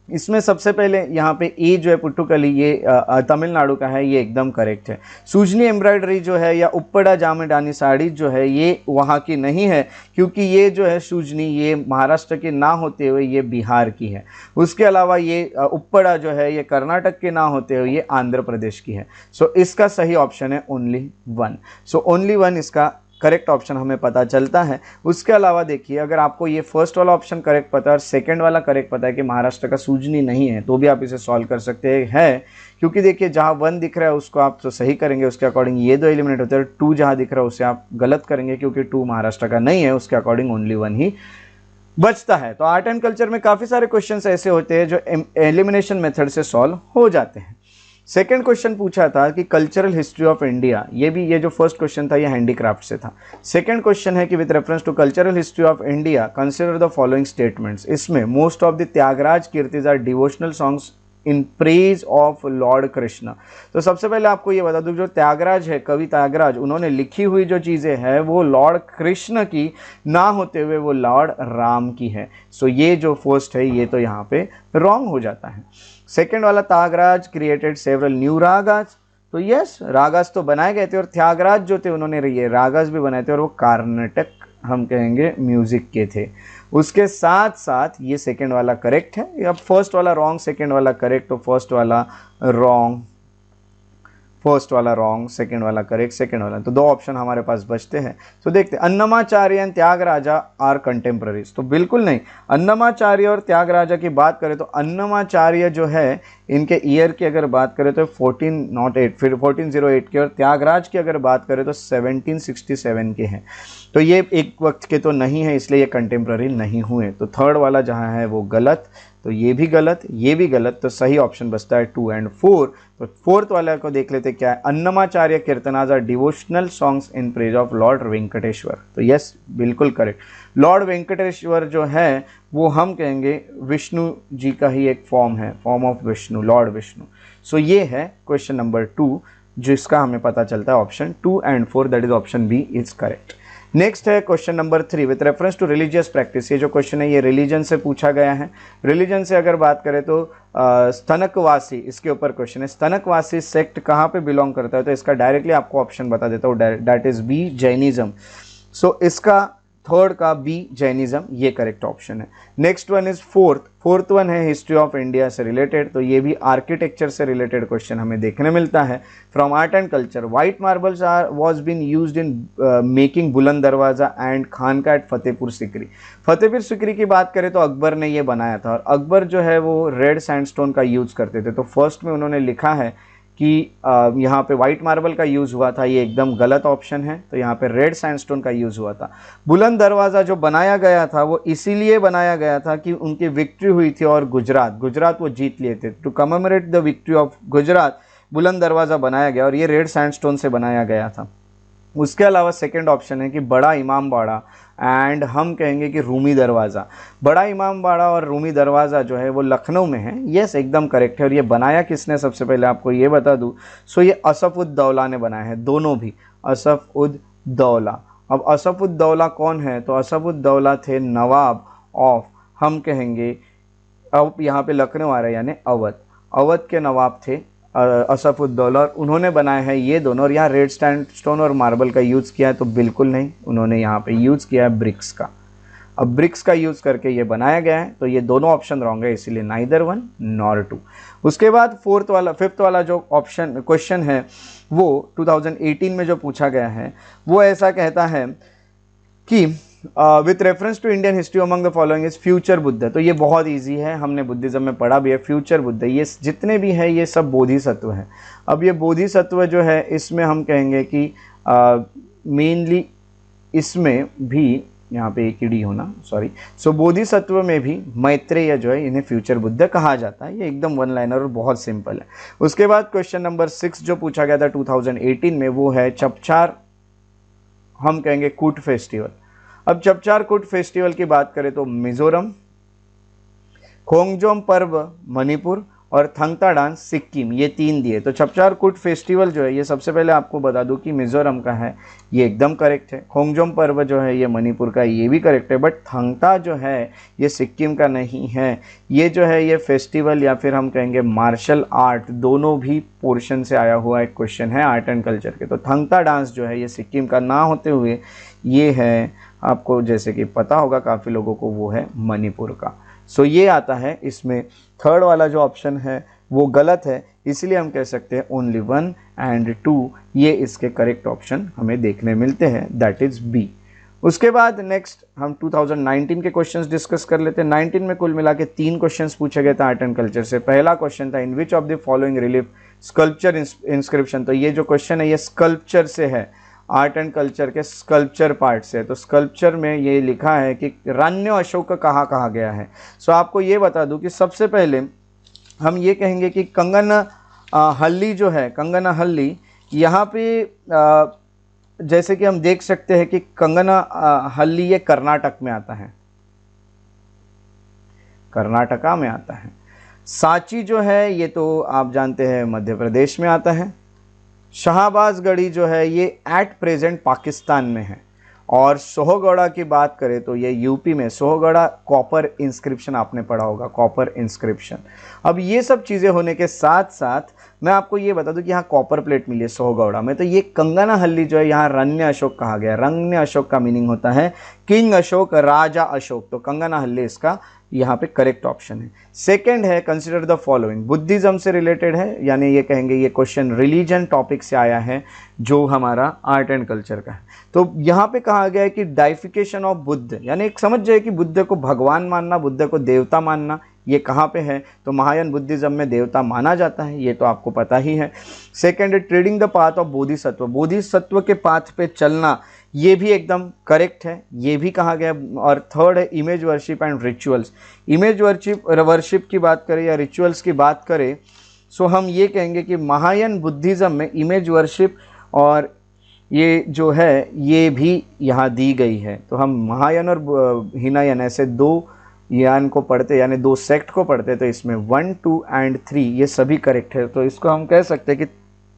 इसमें सबसे पहले यहाँ पे ए जो है पुट्टुकली, ये तमिलनाडु का है, ये एकदम करेक्ट है। सुजनी एम्ब्रॉयडरी जो है या उप्पड़ा जामदानी साड़ी जो है ये वहाँ की नहीं है, क्योंकि ये जो है सुजनी ये महाराष्ट्र की ना होते हुए ये बिहार की है। उसके अलावा ये उप्पड़ा जो है ये कर्नाटक के ना होते हुए ये आंध्र प्रदेश की है। सो इसका सही ऑप्शन है ओनली 1। सो ओनली 1 इसका करेक्ट ऑप्शन हमें पता चलता है। उसके अलावा देखिए, अगर आपको ये फर्स्ट वाला ऑप्शन करेक्ट पता है और सेकंड वाला करेक्ट पता है कि महाराष्ट्र का सूजनी नहीं है, तो भी आप इसे सॉल्व कर सकते हैं। क्योंकि देखिए जहाँ 1 दिख रहा है उसको आप तो सही करेंगे, उसके अकॉर्डिंग ये 2 एलिमिनेट होते हैं। 2 जहाँ दिख रहा है उसे आप गलत करेंगे क्योंकि 2 महाराष्ट्र का नहीं है, उसके अकॉर्डिंग ओनली 1 ही बचता है। तो आर्ट एंड कल्चर में काफ़ी सारे क्वेश्चन ऐसे होते हैं जो एलिमिनेशन मेथड से सॉल्व हो जाते हैं। सेकेंड क्वेश्चन पूछा था कि कल्चरल हिस्ट्री ऑफ इंडिया, ये जो फर्स्ट क्वेश्चन था ये हैंडीक्राफ्ट से था। सेकेंड क्वेश्चन है कि with reference to cultural history of India consider the following statements. इसमें most of the Tyagaraja kritis are devotional songs in praise of lord Krishna. तो सबसे पहले आपको ये बता दूं, जो त्यागराज है, कवि त्यागराज, उन्होंने लिखी हुई जो चीज़ें हैं वो लॉर्ड कृष्ण की ना होते हुए वो लॉर्ड राम की है। सो ये जो फर्स्ट है ये तो यहाँ पे रॉन्ग हो जाता है। सेकेंड वाला, Tyagaraja created several new ragas. तो यस, रागाज तो बनाए गए थे और त्यागराज जो थे उन्होंने ये रागाज भी बनाए थे और वो कर्नाटक हम कहेंगे म्यूजिक के थे। उसके साथ साथ ये सेकंड वाला करेक्ट है। अब फर्स्ट वाला रॉन्ग, सेकंड वाला करेक्ट, तो फर्स्ट वाला रॉन्ग, फर्स्ट वाला रॉन्ग, सेकंड वाला करेक्ट, सेकंड वाला, तो 2 ऑप्शन हमारे पास बचते हैं। तो देखते हैं, Annamacharya and Tyagaraja are contemporaries. तो बिल्कुल नहीं। अन्नमाचार्य और त्यागराजा की बात करें तो अन्नमाचार्य जो है इनके ईयर की अगर बात करें तो 1408, फिर 1408 के, और त्यागराज की अगर बात करें तो 1767 के हैं। तो ये एक वक्त के तो नहीं है, इसलिए ये कंटेम्प्रेरी नहीं हुए। तो थर्ड वाला जहाँ है वो गलत, तो ये भी गलत, ये भी गलत। तो सही ऑप्शन बचता है 2 और 4। तो फोर्थ वाले को देख लेते क्या है। Annamacharya kirtanas are devotional songs in praise of lord Venkateswara. तो यस, बिल्कुल करेक्ट। लॉर्ड वेंकटेश्वर जो है वो हम कहेंगे विष्णु जी का ही एक फॉर्म है, form of Vishnu, lord Vishnu. So ये है क्वेश्चन नंबर 2 जिसका हमें पता चलता है ऑप्शन 2 और 4, that is option B is correct. Next है question number 3 with reference to religious practice. ये जो क्वेश्चन है ये रिलीजन से पूछा गया है। रिलीजन से अगर बात करें तो स्तनकवासी, इसके ऊपर क्वेश्चन है। स्तनकवासी सेक्ट कहाँ पे बिलोंग करता है, तो इसका डायरेक्टली आपको ऑप्शन बता देता हूँ, दैट इज बी, जैनिज्म। सो इसका थर्ड का बी, जैनिज्म, ये करेक्ट ऑप्शन है। Next one is fourth one है हिस्ट्री ऑफ इंडिया से रिलेटेड। तो ये भी आर्किटेक्चर से रिलेटेड क्वेश्चन हमें देखने मिलता है। From art and culture, white marbles are was been used in making Buland Darwaza and Khanqah at Fatehpur Sikri. Fatehpur Sikri की बात करें तो अकबर ने ये बनाया था, और अकबर जो है वो रेड सैंडस्टोन का यूज़ करते थे। तो फर्स्ट में उन्होंने लिखा है कि यहाँ पे वाइट मार्बल का यूज़ हुआ था, ये एकदम गलत ऑप्शन है। तो यहाँ पे रेड सैंडस्टोन का यूज़ हुआ था। बुलंद दरवाज़ा जो बनाया गया था वो इसीलिए बनाया गया था कि उनकी विक्ट्री हुई थी और गुजरात वो जीत लिए थे। To commemorate the victory of Gujarat Buland Darwaza बनाया गया और ये रेड सैंडस्टोन से बनाया गया था। उसके अलावा सेकंड ऑप्शन है कि बड़ा इमाम बाड़ा एंड हम कहेंगे कि रूमी दरवाज़ा। बड़ा इमाम बाड़ा और रूमी दरवाज़ा जो है वो लखनऊ में है। यस, एकदम करेक्ट है। और ये बनाया किसने, सबसे पहले आपको ये बता दूं, सो ये असफ-उद-दौला ने बनाया है, दोनों भी, असफ-उद-दौला। अब असफ-उद-दौला कौन है, तो असफ-उद-दौला थे नवाब ऑफ हम कहेंगे, अब यहाँ पे लखनऊ आ रहा है यानी अवध के नवाब थे असफ-उद-दौला, और उन्होंने बनाए हैं ये दोनों। और यहाँ रेड सैंडस्टोन और मार्बल का यूज़ किया है, तो बिल्कुल नहीं, उन्होंने यहाँ पे यूज़ किया है ब्रिक्स का। अब ब्रिक्स का यूज़ करके ये बनाया गया है, तो ये दोनों ऑप्शन रॉन्ग है, इसीलिए नाइदर 1 नॉर 2। उसके बाद फिफ्थ वाला जो ऑप्शन क्वेश्चन है वो 2018 में जो पूछा गया है वो ऐसा कहता है कि with reference to Indian history among the following is future Buddha. तो ये बहुत इजी है, हमने बुद्धिज्म में पढ़ा भी है। फ्यूचर बुद्ध, ये जितने भी हैं ये सब बोधिसत्व हैं। अब ये बोधिसत्व जो है इसमें हम कहेंगे कि मेनली इसमें भी यहाँ पे एक ही डी होना, सॉरी। सो बोधिसत्व में भी मैत्रेय जो है इन्हें फ्यूचर बुद्ध कहा जाता है। ये एकदम वन लाइनर और बहुत सिंपल है। उसके बाद क्वेश्चन नंबर 6 जो पूछा गया था 2018 में, वो है चपचार, हम कहेंगे कूट फेस्टिवल। अब चपचार कूट फेस्टिवल की बात करें तो मिजोरम, खोंगजोम पर्व मणिपुर और थंगता डांस सिक्किम, ये 3 दिए। तो चपचार कूट फेस्टिवल जो है ये सबसे पहले आपको बता दूं कि मिजोरम का है, ये एकदम करेक्ट है। खोंगजोम पर्व जो है ये मणिपुर का, ये भी करेक्ट है। बट थंगता जो है ये सिक्किम का नहीं है। ये जो है ये फेस्टिवल या फिर हम कहेंगे मार्शल आर्ट, दोनों भी पोर्शन से आया हुआ एक क्वेश्चन है आर्ट एंड कल्चर के। तो थंगता डांस जो है ये सिक्किम का ना होते हुए ये है, आपको जैसे कि पता होगा काफ़ी लोगों को, वो है मणिपुर का। सो ये आता है इसमें। थर्ड वाला जो ऑप्शन है वो गलत है, इसलिए हम कह सकते हैं ओनली 1 एंड 2 ये इसके करेक्ट ऑप्शन हमें देखने मिलते हैं, दैट इज बी। उसके बाद नेक्स्ट हम 2019 के क्वेश्चंस डिस्कस कर लेते हैं। 19 में कुल मिला के 3 क्वेश्चंस पूछे गए थे आर्ट एंड कल्चर से। पहला क्वेश्चन था in which of the following relief sculpture inscription. तो ये जो क्वेश्चन है ये स्कल्पचर से है, आर्ट एंड कल्चर के स्कल्पचर पार्ट से। तो स्कल्पचर में ये लिखा है कि रण्य अशोक कहाँ कहा गया है। सो आपको ये बता दूं कि सबसे पहले हम ये कहेंगे कि कंगन हल्ली जो है, कंगन हल्ली यहाँ पे जैसे कि हम देख सकते हैं कि कंगन हल्ली ये कर्नाटक में आता है, कर्नाटका में आता है। सांची जो है ये तो आप जानते हैं मध्य प्रदेश में आता है। शाहबाज गढ़ी जो है ये एट प्रेजेंट पाकिस्तान में है। और सोहगढ़ा की बात करें तो ये यूपी में, सोहगढ़ा कॉपर इंस्क्रिप्शन आपने पढ़ा होगा, कॉपर इंस्क्रिप्शन। अब ये सब चीज़ें होने के साथ साथ मैं आपको ये बता दूं कि यहाँ कॉपर प्लेट मिली है सोहगढ़ा में। तो ये कंगना हल्ली जो है यहाँ रण्य अशोक कहा गया। रण्य अशोक का मीनिंग होता है किंग अशोक, राजा अशोक। तो कंगना हल्ली इसका यहाँ पे करेक्ट ऑप्शन है। सेकंड है कंसिडर द फॉलोइंग, बुद्धिज्म से रिलेटेड है, यानी ये कहेंगे ये क्वेश्चन रिलीजन टॉपिक से आया है जो हमारा आर्ट एंड कल्चर का है। तो यहाँ पे कहा गया है कि डाइफिकेशन ऑफ बुद्ध, यानी एक समझ जाए कि बुद्ध को भगवान मानना, बुद्ध को देवता मानना, ये कहाँ पे है। तो महायान बुद्धिज्म में देवता माना जाता है, ये तो आपको पता ही है। सेकंड है trading the path of Bodhisattva, Bodhisattva के पाथ पे चलना, ये भी एकदम करेक्ट है, ये भी कहा गया। और थर्ड है image worship and rituals. Image worship की बात करें या रिचुअल्स की बात करें, सो हम ये कहेंगे कि महायान बुद्धिज्म में इमेज वर्शिप और ये जो है ये भी यहाँ दी गई है। तो हम महायान और हीनायान ऐसे 2 यान को पढ़ते, यानी 2 सेक्ट को पढ़ते, तो इसमें 1, 2 एंड 3 ये सभी करेक्ट है। तो इसको हम कह सकते हैं कि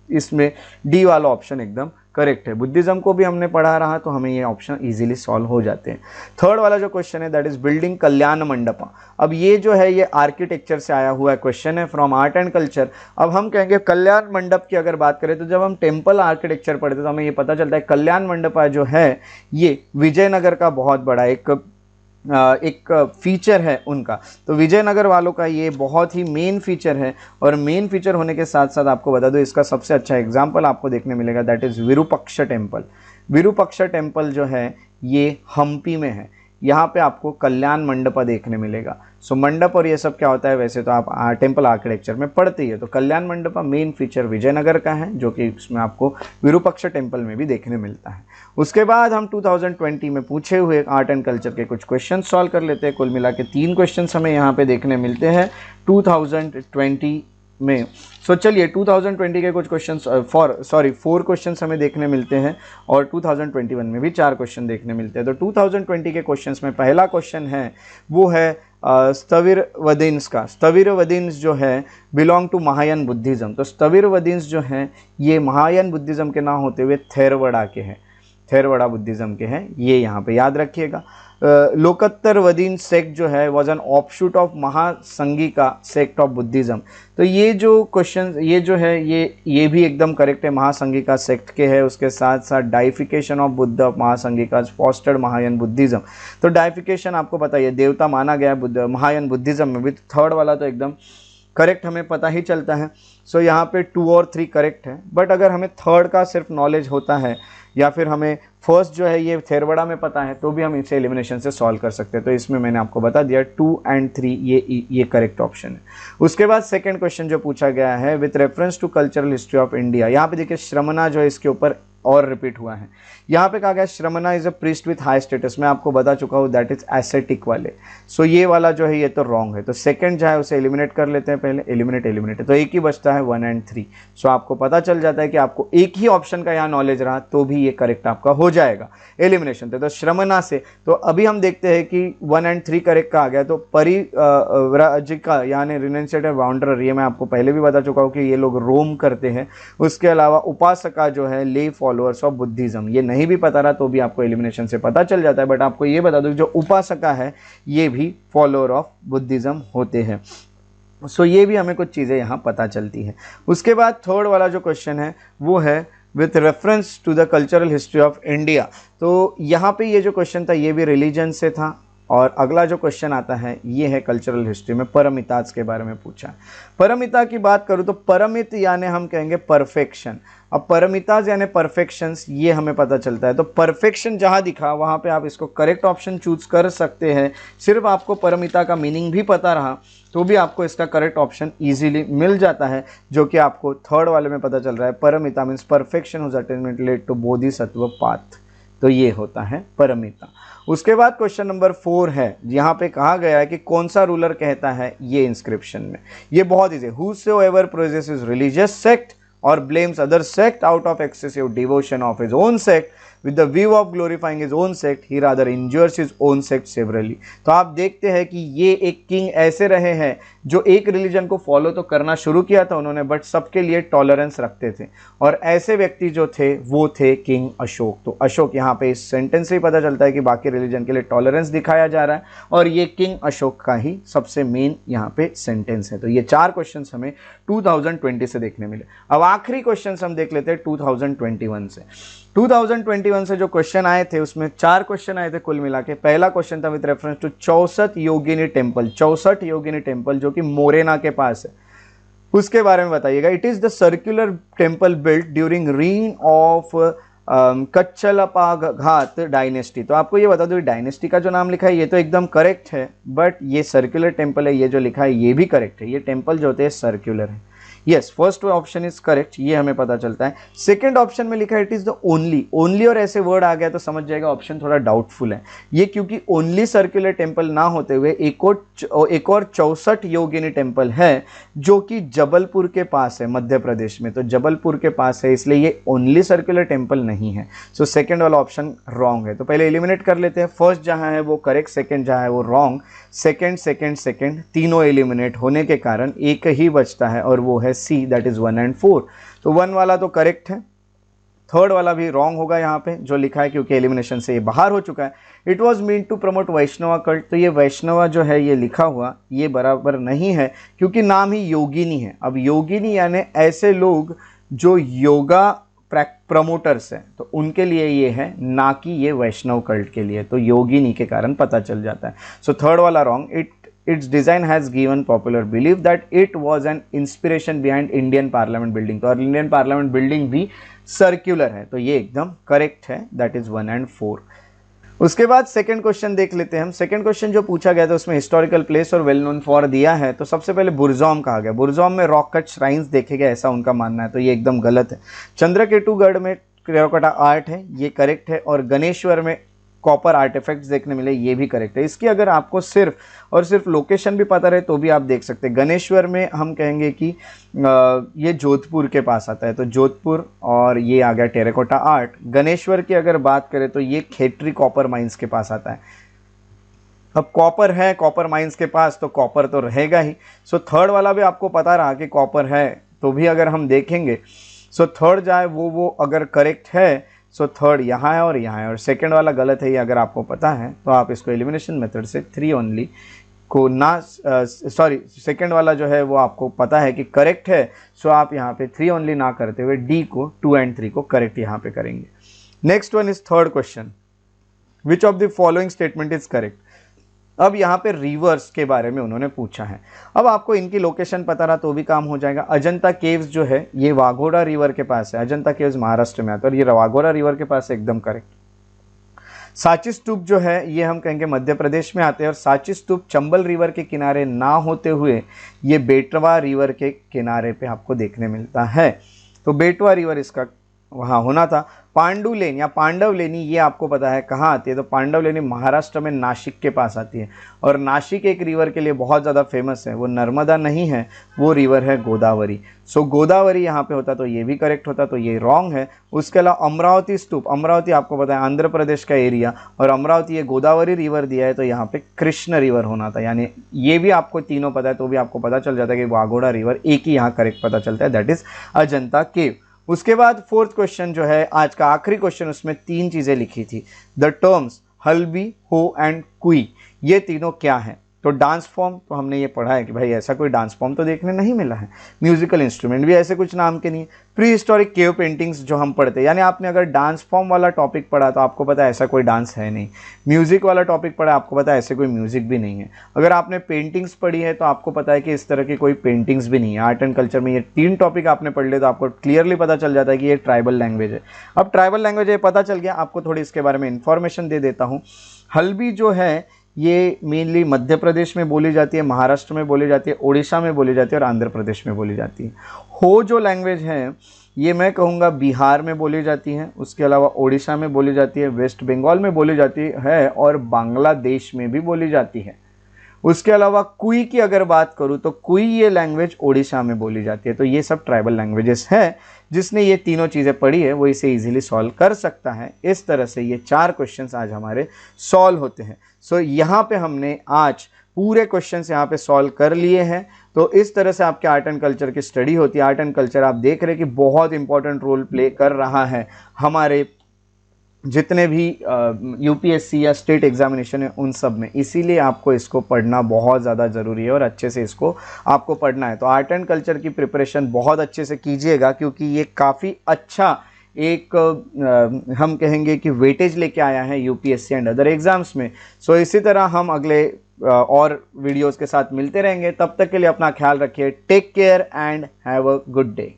इसमें डी वाला ऑप्शन एकदम करेक्ट है। बुद्धिज्म को भी हमने पढ़ा रहा तो हमें ये ऑप्शन इजीली सॉल्व हो जाते हैं। थर्ड वाला जो क्वेश्चन है दैट इज बिल्डिंग कल्याण मंडपा। अब ये जो है ये आर्किटेक्चर से आया हुआ क्वेश्चन है फ्रॉम आर्ट एंड कल्चर। अब हम कहेंगे कल्याण मंडप की अगर बात करें तो जब हम टेम्पल आर्किटेक्चर पढ़ते तो हमें ये पता चलता है कल्याण मंडपा जो है ये विजयनगर का बहुत बड़ा एक फीचर है उनका। तो विजयनगर वालों का ये बहुत ही मेन फीचर है। और मेन फीचर होने के साथ साथ आपको बता दो इसका सबसे अच्छा एग्जांपल आपको देखने मिलेगा, that is Virupaksha temple. Virupaksha temple जो है ये हम्पी में है। यहाँ पे आपको कल्याण मंडपा देखने मिलेगा। सो मंडप और ये सब क्या होता है वैसे तो आप टेम्पल आर्किटेक्चर में पढ़ते ही है। तो कल्याण मंडपा मेन फीचर विजयनगर का है, जो कि इसमें आपको विरूपक्ष टेम्पल में भी देखने मिलता है। उसके बाद हम 2020 में पूछे हुए आर्ट एंड कल्चर के कुछ क्वेश्चन सॉल्व कर लेते हैं। कुल मिला के 3 क्वेश्चन हमें यहाँ पे देखने मिलते हैं 2020 में। सो चलिए 2020 के कुछ क्वेश्चंस 4 क्वेश्चंस हमें देखने मिलते हैं और 2021 में भी 4 क्वेश्चन देखने मिलते हैं। तो 2020 के क्वेश्चंस में पहला क्वेश्चन है वो है स्थविरवदिन्स का। स्थविरवदिन्स जो है बिलोंग टू महायान बुद्धिज़्म। तो स्थविरवदिन्स जो हैं ये महायान बुद्धिज़्म के ना होते हुए थेरवड़ा के हैं, थेरवड़ा बुद्धिज़्म के हैं, ये यहाँ पे याद रखिएगा। लोकोत्तरवदीन सेक्ट जो है was an offshoot of Mahasanghika sect of Buddhism. तो ये जो क्वेश्चन ये जो है ये भी एकदम करेक्ट है, महासंगिका सेक्ट के है। उसके साथ साथ deification of Buddha of Mahasanghika fostered Mahayana Buddhism. तो डाइफिकेशन आपको पता है देवता माना गया बुद्ध महायान बुद्धिज़्म में भी। थर्ड वाला तो एकदम करेक्ट हमें पता ही चलता है। सो यहाँ पे 2 और 3 करेक्ट है। बट अगर हमें थर्ड का सिर्फ नॉलेज होता है या फिर हमें फर्स्ट जो है ये थेरवड़ा में पता है तो भी हम इसे एलिमिनेशन से सॉल्व कर सकते हैं। तो इसमें मैंने आपको बता दिया 2 और 3 ये करेक्ट ऑप्शन है। उसके बाद सेकंड क्वेश्चन जो पूछा गया है with reference to cultural history of India. यहाँ पे देखिए श्रमणा जो है इसके ऊपर और रिपीट हुआ है। यहाँ पे कहा गया shramana is a priest with high status, मैं आपको बता चुका हूँ दैट इज एसेटिक वाले। सो ये वाला जो है ये तो रॉन्ग है, तो सेकंड जो है उसे एलिमिनेट कर लेते हैं पहले, एलिमिनेट, तो एक ही बचता है 1 and 3। सो आपको पता चल जाता है कि आपको एक ही ऑप्शन का यहाँ नॉलेज रहा तो भी ये करेक्ट आपका हो जाएगा एलिमिनेशन। तो श्रमणा से, तो अभी हम देखते हैं कि 1 and 3 करेक्ट का आ गया। तो परिव्राजिका यानी रिनंसिएटर वाउंडरर, ये मैं आपको पहले भी बता चुका हूँ कि ये लोग रोम करते हैं। उसके अलावा उपासका जो है ले फॉलोअर्स ऑफ बुद्धिज्म, ये नहीं भी पता रहा तो भी आपको एलिमिनेशन से पता चल जाता है। बट आपको ये बता दो जो उपासका है ये भी फॉलोअर ऑफ बुद्धिज्म होते हैं। सो ये भी हमें कुछ चीज़ें यहाँ पता चलती है। उसके बाद थर्ड वाला जो क्वेश्चन है वो है with reference to the cultural history of India. तो यहाँ पे ये जो क्वेश्चन था ये भी रिलीजन से था, और अगला जो क्वेश्चन आता है ये है कल्चरल हिस्ट्री में परमिताज के बारे में पूछा है। परमिता की बात करूँ तो परमित यानी हम कहेंगे परफेक्शन। अब परमिताज यानी परफेक्शंस, ये हमें पता चलता है। तो परफेक्शन जहाँ दिखा वहाँ पे आप इसको करेक्ट ऑप्शन चूज कर सकते हैं। सिर्फ आपको परमिता का मीनिंग भी पता रहा तो भी आपको इसका करेक्ट ऑप्शन इजीली मिल जाता है, जो कि आपको थर्ड वाले में पता चल रहा है। Paramita means perfection whose attainment led to Bodhisattva path, तो ये होता है परमिता। उसके बाद क्वेश्चन नंबर 4 है, यहाँ पे कहा गया है कि कौन सा रूलर कहता है ये इंस्क्रिप्शन में। ये बहुत easy, whosoever possesses religious sect or blames other sect out of excessive devotion of his own sect with the view of glorifying his own sect, he rather injures his own sect severally। तो आप देखते हैं कि ये एक king ऐसे रहे हैं जो एक रिलीजन को फॉलो तो करना शुरू किया था उन्होंने, बट सबके लिए टॉलरेंस रखते थे, और ऐसे व्यक्ति जो थे वो थे किंग अशोक। तो अशोक, यहाँ पे इस सेंटेंस से ही पता चलता है कि बाकी रिलीजन के लिए टॉलरेंस दिखाया जा रहा है, और ये किंग अशोक का ही सबसे मेन यहाँ पे सेंटेंस है। तो ये 4 क्वेश्चन हमें 2020 से देखने मिले। अब आखिरी क्वेश्चन हम देख लेते हैं 2021 से। 2021 से जो क्वेश्चन आए थे उसमें 4 क्वेश्चन आए थे कुल मिला के। पहला क्वेश्चन था with reference to 64 Yogini temple, 64 Yogini temple जो कि मोरेना के पास है, उसके बारे में बताइएगा। It is the circular temple built during reign of Kachchhapaghata dynasty. तो आपको ये बता दो डायनेस्टी का जो नाम लिखा है ये तो एकदम करेक्ट है, बट ये सर्कुलर टेम्पल है, ये जो लिखा है ये भी करेक्ट है। ये टेम्पल जो होते हैं सर्कुलर है। Yes, first option is correct, ये हमें पता चलता है। सेकंड ऑप्शन में लिखा है it is the only, only और ऐसे वर्ड आ गया तो समझ जाएगा ऑप्शन थोड़ा डाउटफुल है ये, क्योंकि ओनली सर्कुलर टेम्पल ना होते हुए एक और 64 योगिनी टेम्पल है जो कि जबलपुर के पास है, मध्य प्रदेश में। तो जबलपुर के पास है, इसलिए ये ओनली सर्कुलर टेम्पल नहीं है। सो सेकेंड वाला ऑप्शन रॉन्ग है। तो पहले एलिमिनेट कर लेते हैं, फर्स्ट जहां है वो करेक्ट, सेकेंड जहां है वो रॉन्ग। सेकेंड तीनों एलिमिनेट होने के कारण एक ही बचता है और वो है सी, दैट इज 1 and 4। तो 1 वाला तो करेक्ट है, थर्ड वाला भी रॉन्ग होगा यहाँ पे जो लिखा है, क्योंकि एलिमिनेशन से ये बाहर हो चुका है। It was meant to promote Vaishnava cult, तो ये वैष्णवा जो है ये लिखा हुआ ये बराबर नहीं है, क्योंकि नाम ही योगिनी है। अब योगिनी यानी ऐसे लोग जो योगा प्रमोटर्स हैं, तो उनके लिए ये है, ना कि ये वैष्णव कल्ट के लिए। तो योगिनी के कारण पता चल जाता है। सो थर्ड वाला wrong. Its design has given popular belief that it was an inspiration behind Indian Parliament building। तो इंडियन पार्लियामेंट बिल्डिंग भी सर्कुलर है, तो ये एकदम करेक्ट है, दैट इज 1 and 4। उसके बाद सेकंड क्वेश्चन देख लेते हैं हम। सेकंड क्वेश्चन जो पूछा गया था उसमें हिस्टोरिकल प्लेस और वेल नोन फॉर दिया है। तो सबसे पहले बुरजॉम कहा गया, बुरजॉम में रॉक कट श्राइन्स देखे गए ऐसा उनका मानना है, तो ये एकदम गलत है। चंद्रकेतुगढ़ में टेराकोटा आर्ट है, ये करेक्ट है, और गणेश्वर में कॉपर आर्टिफैक्ट्स देखने मिले, ये भी करेक्ट है। इसकी अगर आपको सिर्फ और सिर्फ लोकेशन भी पता रहे तो भी आप देख सकते हैं। गणेश्वर में हम कहेंगे कि ये जोधपुर के पास आता है, तो जोधपुर, और ये आ गया टेराकोटा आर्ट। गणेश्वर की अगर बात करें तो ये खेतरी कॉपर माइंस के पास आता है। अब कॉपर है कॉपर माइंस के पास, तो कॉपर तो रहेगा ही। सो थर्ड वाला भी आपको पता रहा कि कॉपर है, तो भी अगर हम देखेंगे सो थर्ड जाए वो अगर करेक्ट है, सो थर्ड यहाँ है और यहाँ है, और सेकंड वाला गलत है। ये अगर आपको पता है तो आप इसको एलिमिनेशन मेथड से 3 ओनली को ना, सॉरी सेकंड वाला जो है वो आपको पता है कि करेक्ट है, सो आप यहाँ पे 3 ओनली ना करते हुए डी को 2 and 3 को करेक्ट यहाँ पे करेंगे। Next one is third question, which of the following statement is correct. अब यहाँ पे रिवर्स के बारे में उन्होंने पूछा है। अब आपको इनकी लोकेशन पता रहा तो भी काम हो जाएगा। अजंता केव्स जो है ये वाघोड़ा रिवर के पास है, अजंता केव्स महाराष्ट्र में आता है और ये वाघोड़ा रिवर के पास है, एकदम करेक्ट। सांची स्तूप जो है ये हम कहेंगे मध्य प्रदेश में आते हैं, और सांची स्तूप चंबल रिवर के किनारे ना होते हुए ये बेटवा रिवर के किनारे पे आपको देखने मिलता है। तो बेटवा रिवर इसका वहाँ होना था। पांडुलेन या पांडवलेनी ये आपको पता है कहाँ आती है, तो पांडवलेनी महाराष्ट्र में नासिक के पास आती है। और नासिक एक रिवर के लिए बहुत ज़्यादा फेमस है, वो नर्मदा नहीं है, वो रिवर है गोदावरी। सो गोदावरी यहाँ पे होता तो ये भी करेक्ट होता, तो ये रॉन्ग है। उसके अलावा अमरावती स्तूप, अमरावती आपको पता है आंध्र प्रदेश का एरिया, और अमरावती ये गोदावरी रिवर दिया है, तो यहाँ पे कृष्ण रिवर होना था। यानी ये भी आपको तीनों पता है तो भी आपको पता चल जाता है कि वाघोड़ा रिवर एक ही यहाँ करेक्ट पता चलता है, दैट इज अजंता केव। उसके बाद फोर्थ क्वेश्चन जो है आज का आखिरी क्वेश्चन, उसमें 3 चीजें लिखी थी। द टर्म्स हल्बी, हो एंड कुई, ये तीनों क्या है? तो डांस फॉर्म तो हमने ये पढ़ा है कि भाई ऐसा कोई डांस फॉर्म तो देखने नहीं मिला है। म्यूजिकल इंस्ट्रूमेंट भी ऐसे कुछ नाम के नहीं है। प्री हिस्टोरिक केव पेंटिंग्स जो हम पढ़ते हैं, यानी आपने अगर डांस फॉर्म वाला टॉपिक पढ़ा तो आपको पता है ऐसा कोई डांस है नहीं। म्यूजिक वाला टॉपिक पढ़ा, आपको पता है ऐसे कोई म्यूजिक भी नहीं है। अगर आपने पेंटिंग्स पढ़ी है तो आपको पता है कि इस तरह की कोई पेंटिंग्स भी नहीं है। आर्ट एंड कल्चर में ये 3 टॉपिक आपने पढ़ लिए तो आपको क्लियरली पता चल जाता है कि ये ट्राइबल लैंग्वेज है। अब ट्राइबल लैंग्वेज ये पता चल गया, आपको थोड़ी इसके बारे में इंफॉर्मेशन दे देता हूँ। हल्बी जो है ये मेनली मध्य प्रदेश में बोली जाती है, महाराष्ट्र में बोली जाती है, उड़ीसा में बोली जाती है और आंध्र प्रदेश में बोली जाती है। हो जो लैंग्वेज है ये मैं कहूँगा बिहार में बोली जाती है, उसके अलावा उड़ीसा में बोली जाती है, वेस्ट बंगाल में बोली जाती है और बांग्लादेश में भी बोली जाती है। उसके अलावा कुई की अगर बात करूँ तो कुई ये लैंग्वेज उड़ीसा में बोली जाती है। तो ये सब ट्राइबल लैंग्वेजेस है। जिसने ये तीनों चीज़ें पढ़ी है वो इसे इजीली सॉल्व कर सकता है। इस तरह से ये 4 क्वेश्चंस आज हमारे सॉल्व होते हैं। सो यहाँ पे हमने आज पूरे क्वेश्चंस यहाँ पे सॉल्व कर लिए हैं। तो इस तरह से आपके आर्ट एंड कल्चर की स्टडी होती है। आर्ट एंड कल्चर आप देख रहे हैं कि बहुत इंपॉर्टेंट रोल प्ले कर रहा है हमारे जितने भी यूपीएससी या स्टेट एग्जामिनेशन है उन सब में। इसीलिए आपको इसको पढ़ना बहुत ज़्यादा ज़रूरी है और अच्छे से इसको आपको पढ़ना है। तो आर्ट एंड कल्चर की प्रिपरेशन बहुत अच्छे से कीजिएगा, क्योंकि ये काफ़ी अच्छा एक हम कहेंगे कि वेटेज लेके आया है यूपीएससी एंड अदर एग्जाम्स में। सो इसी तरह हम अगले और वीडियोज़ के साथ मिलते रहेंगे। तब तक के लिए अपना ख्याल रखिए। Take care and have a good day.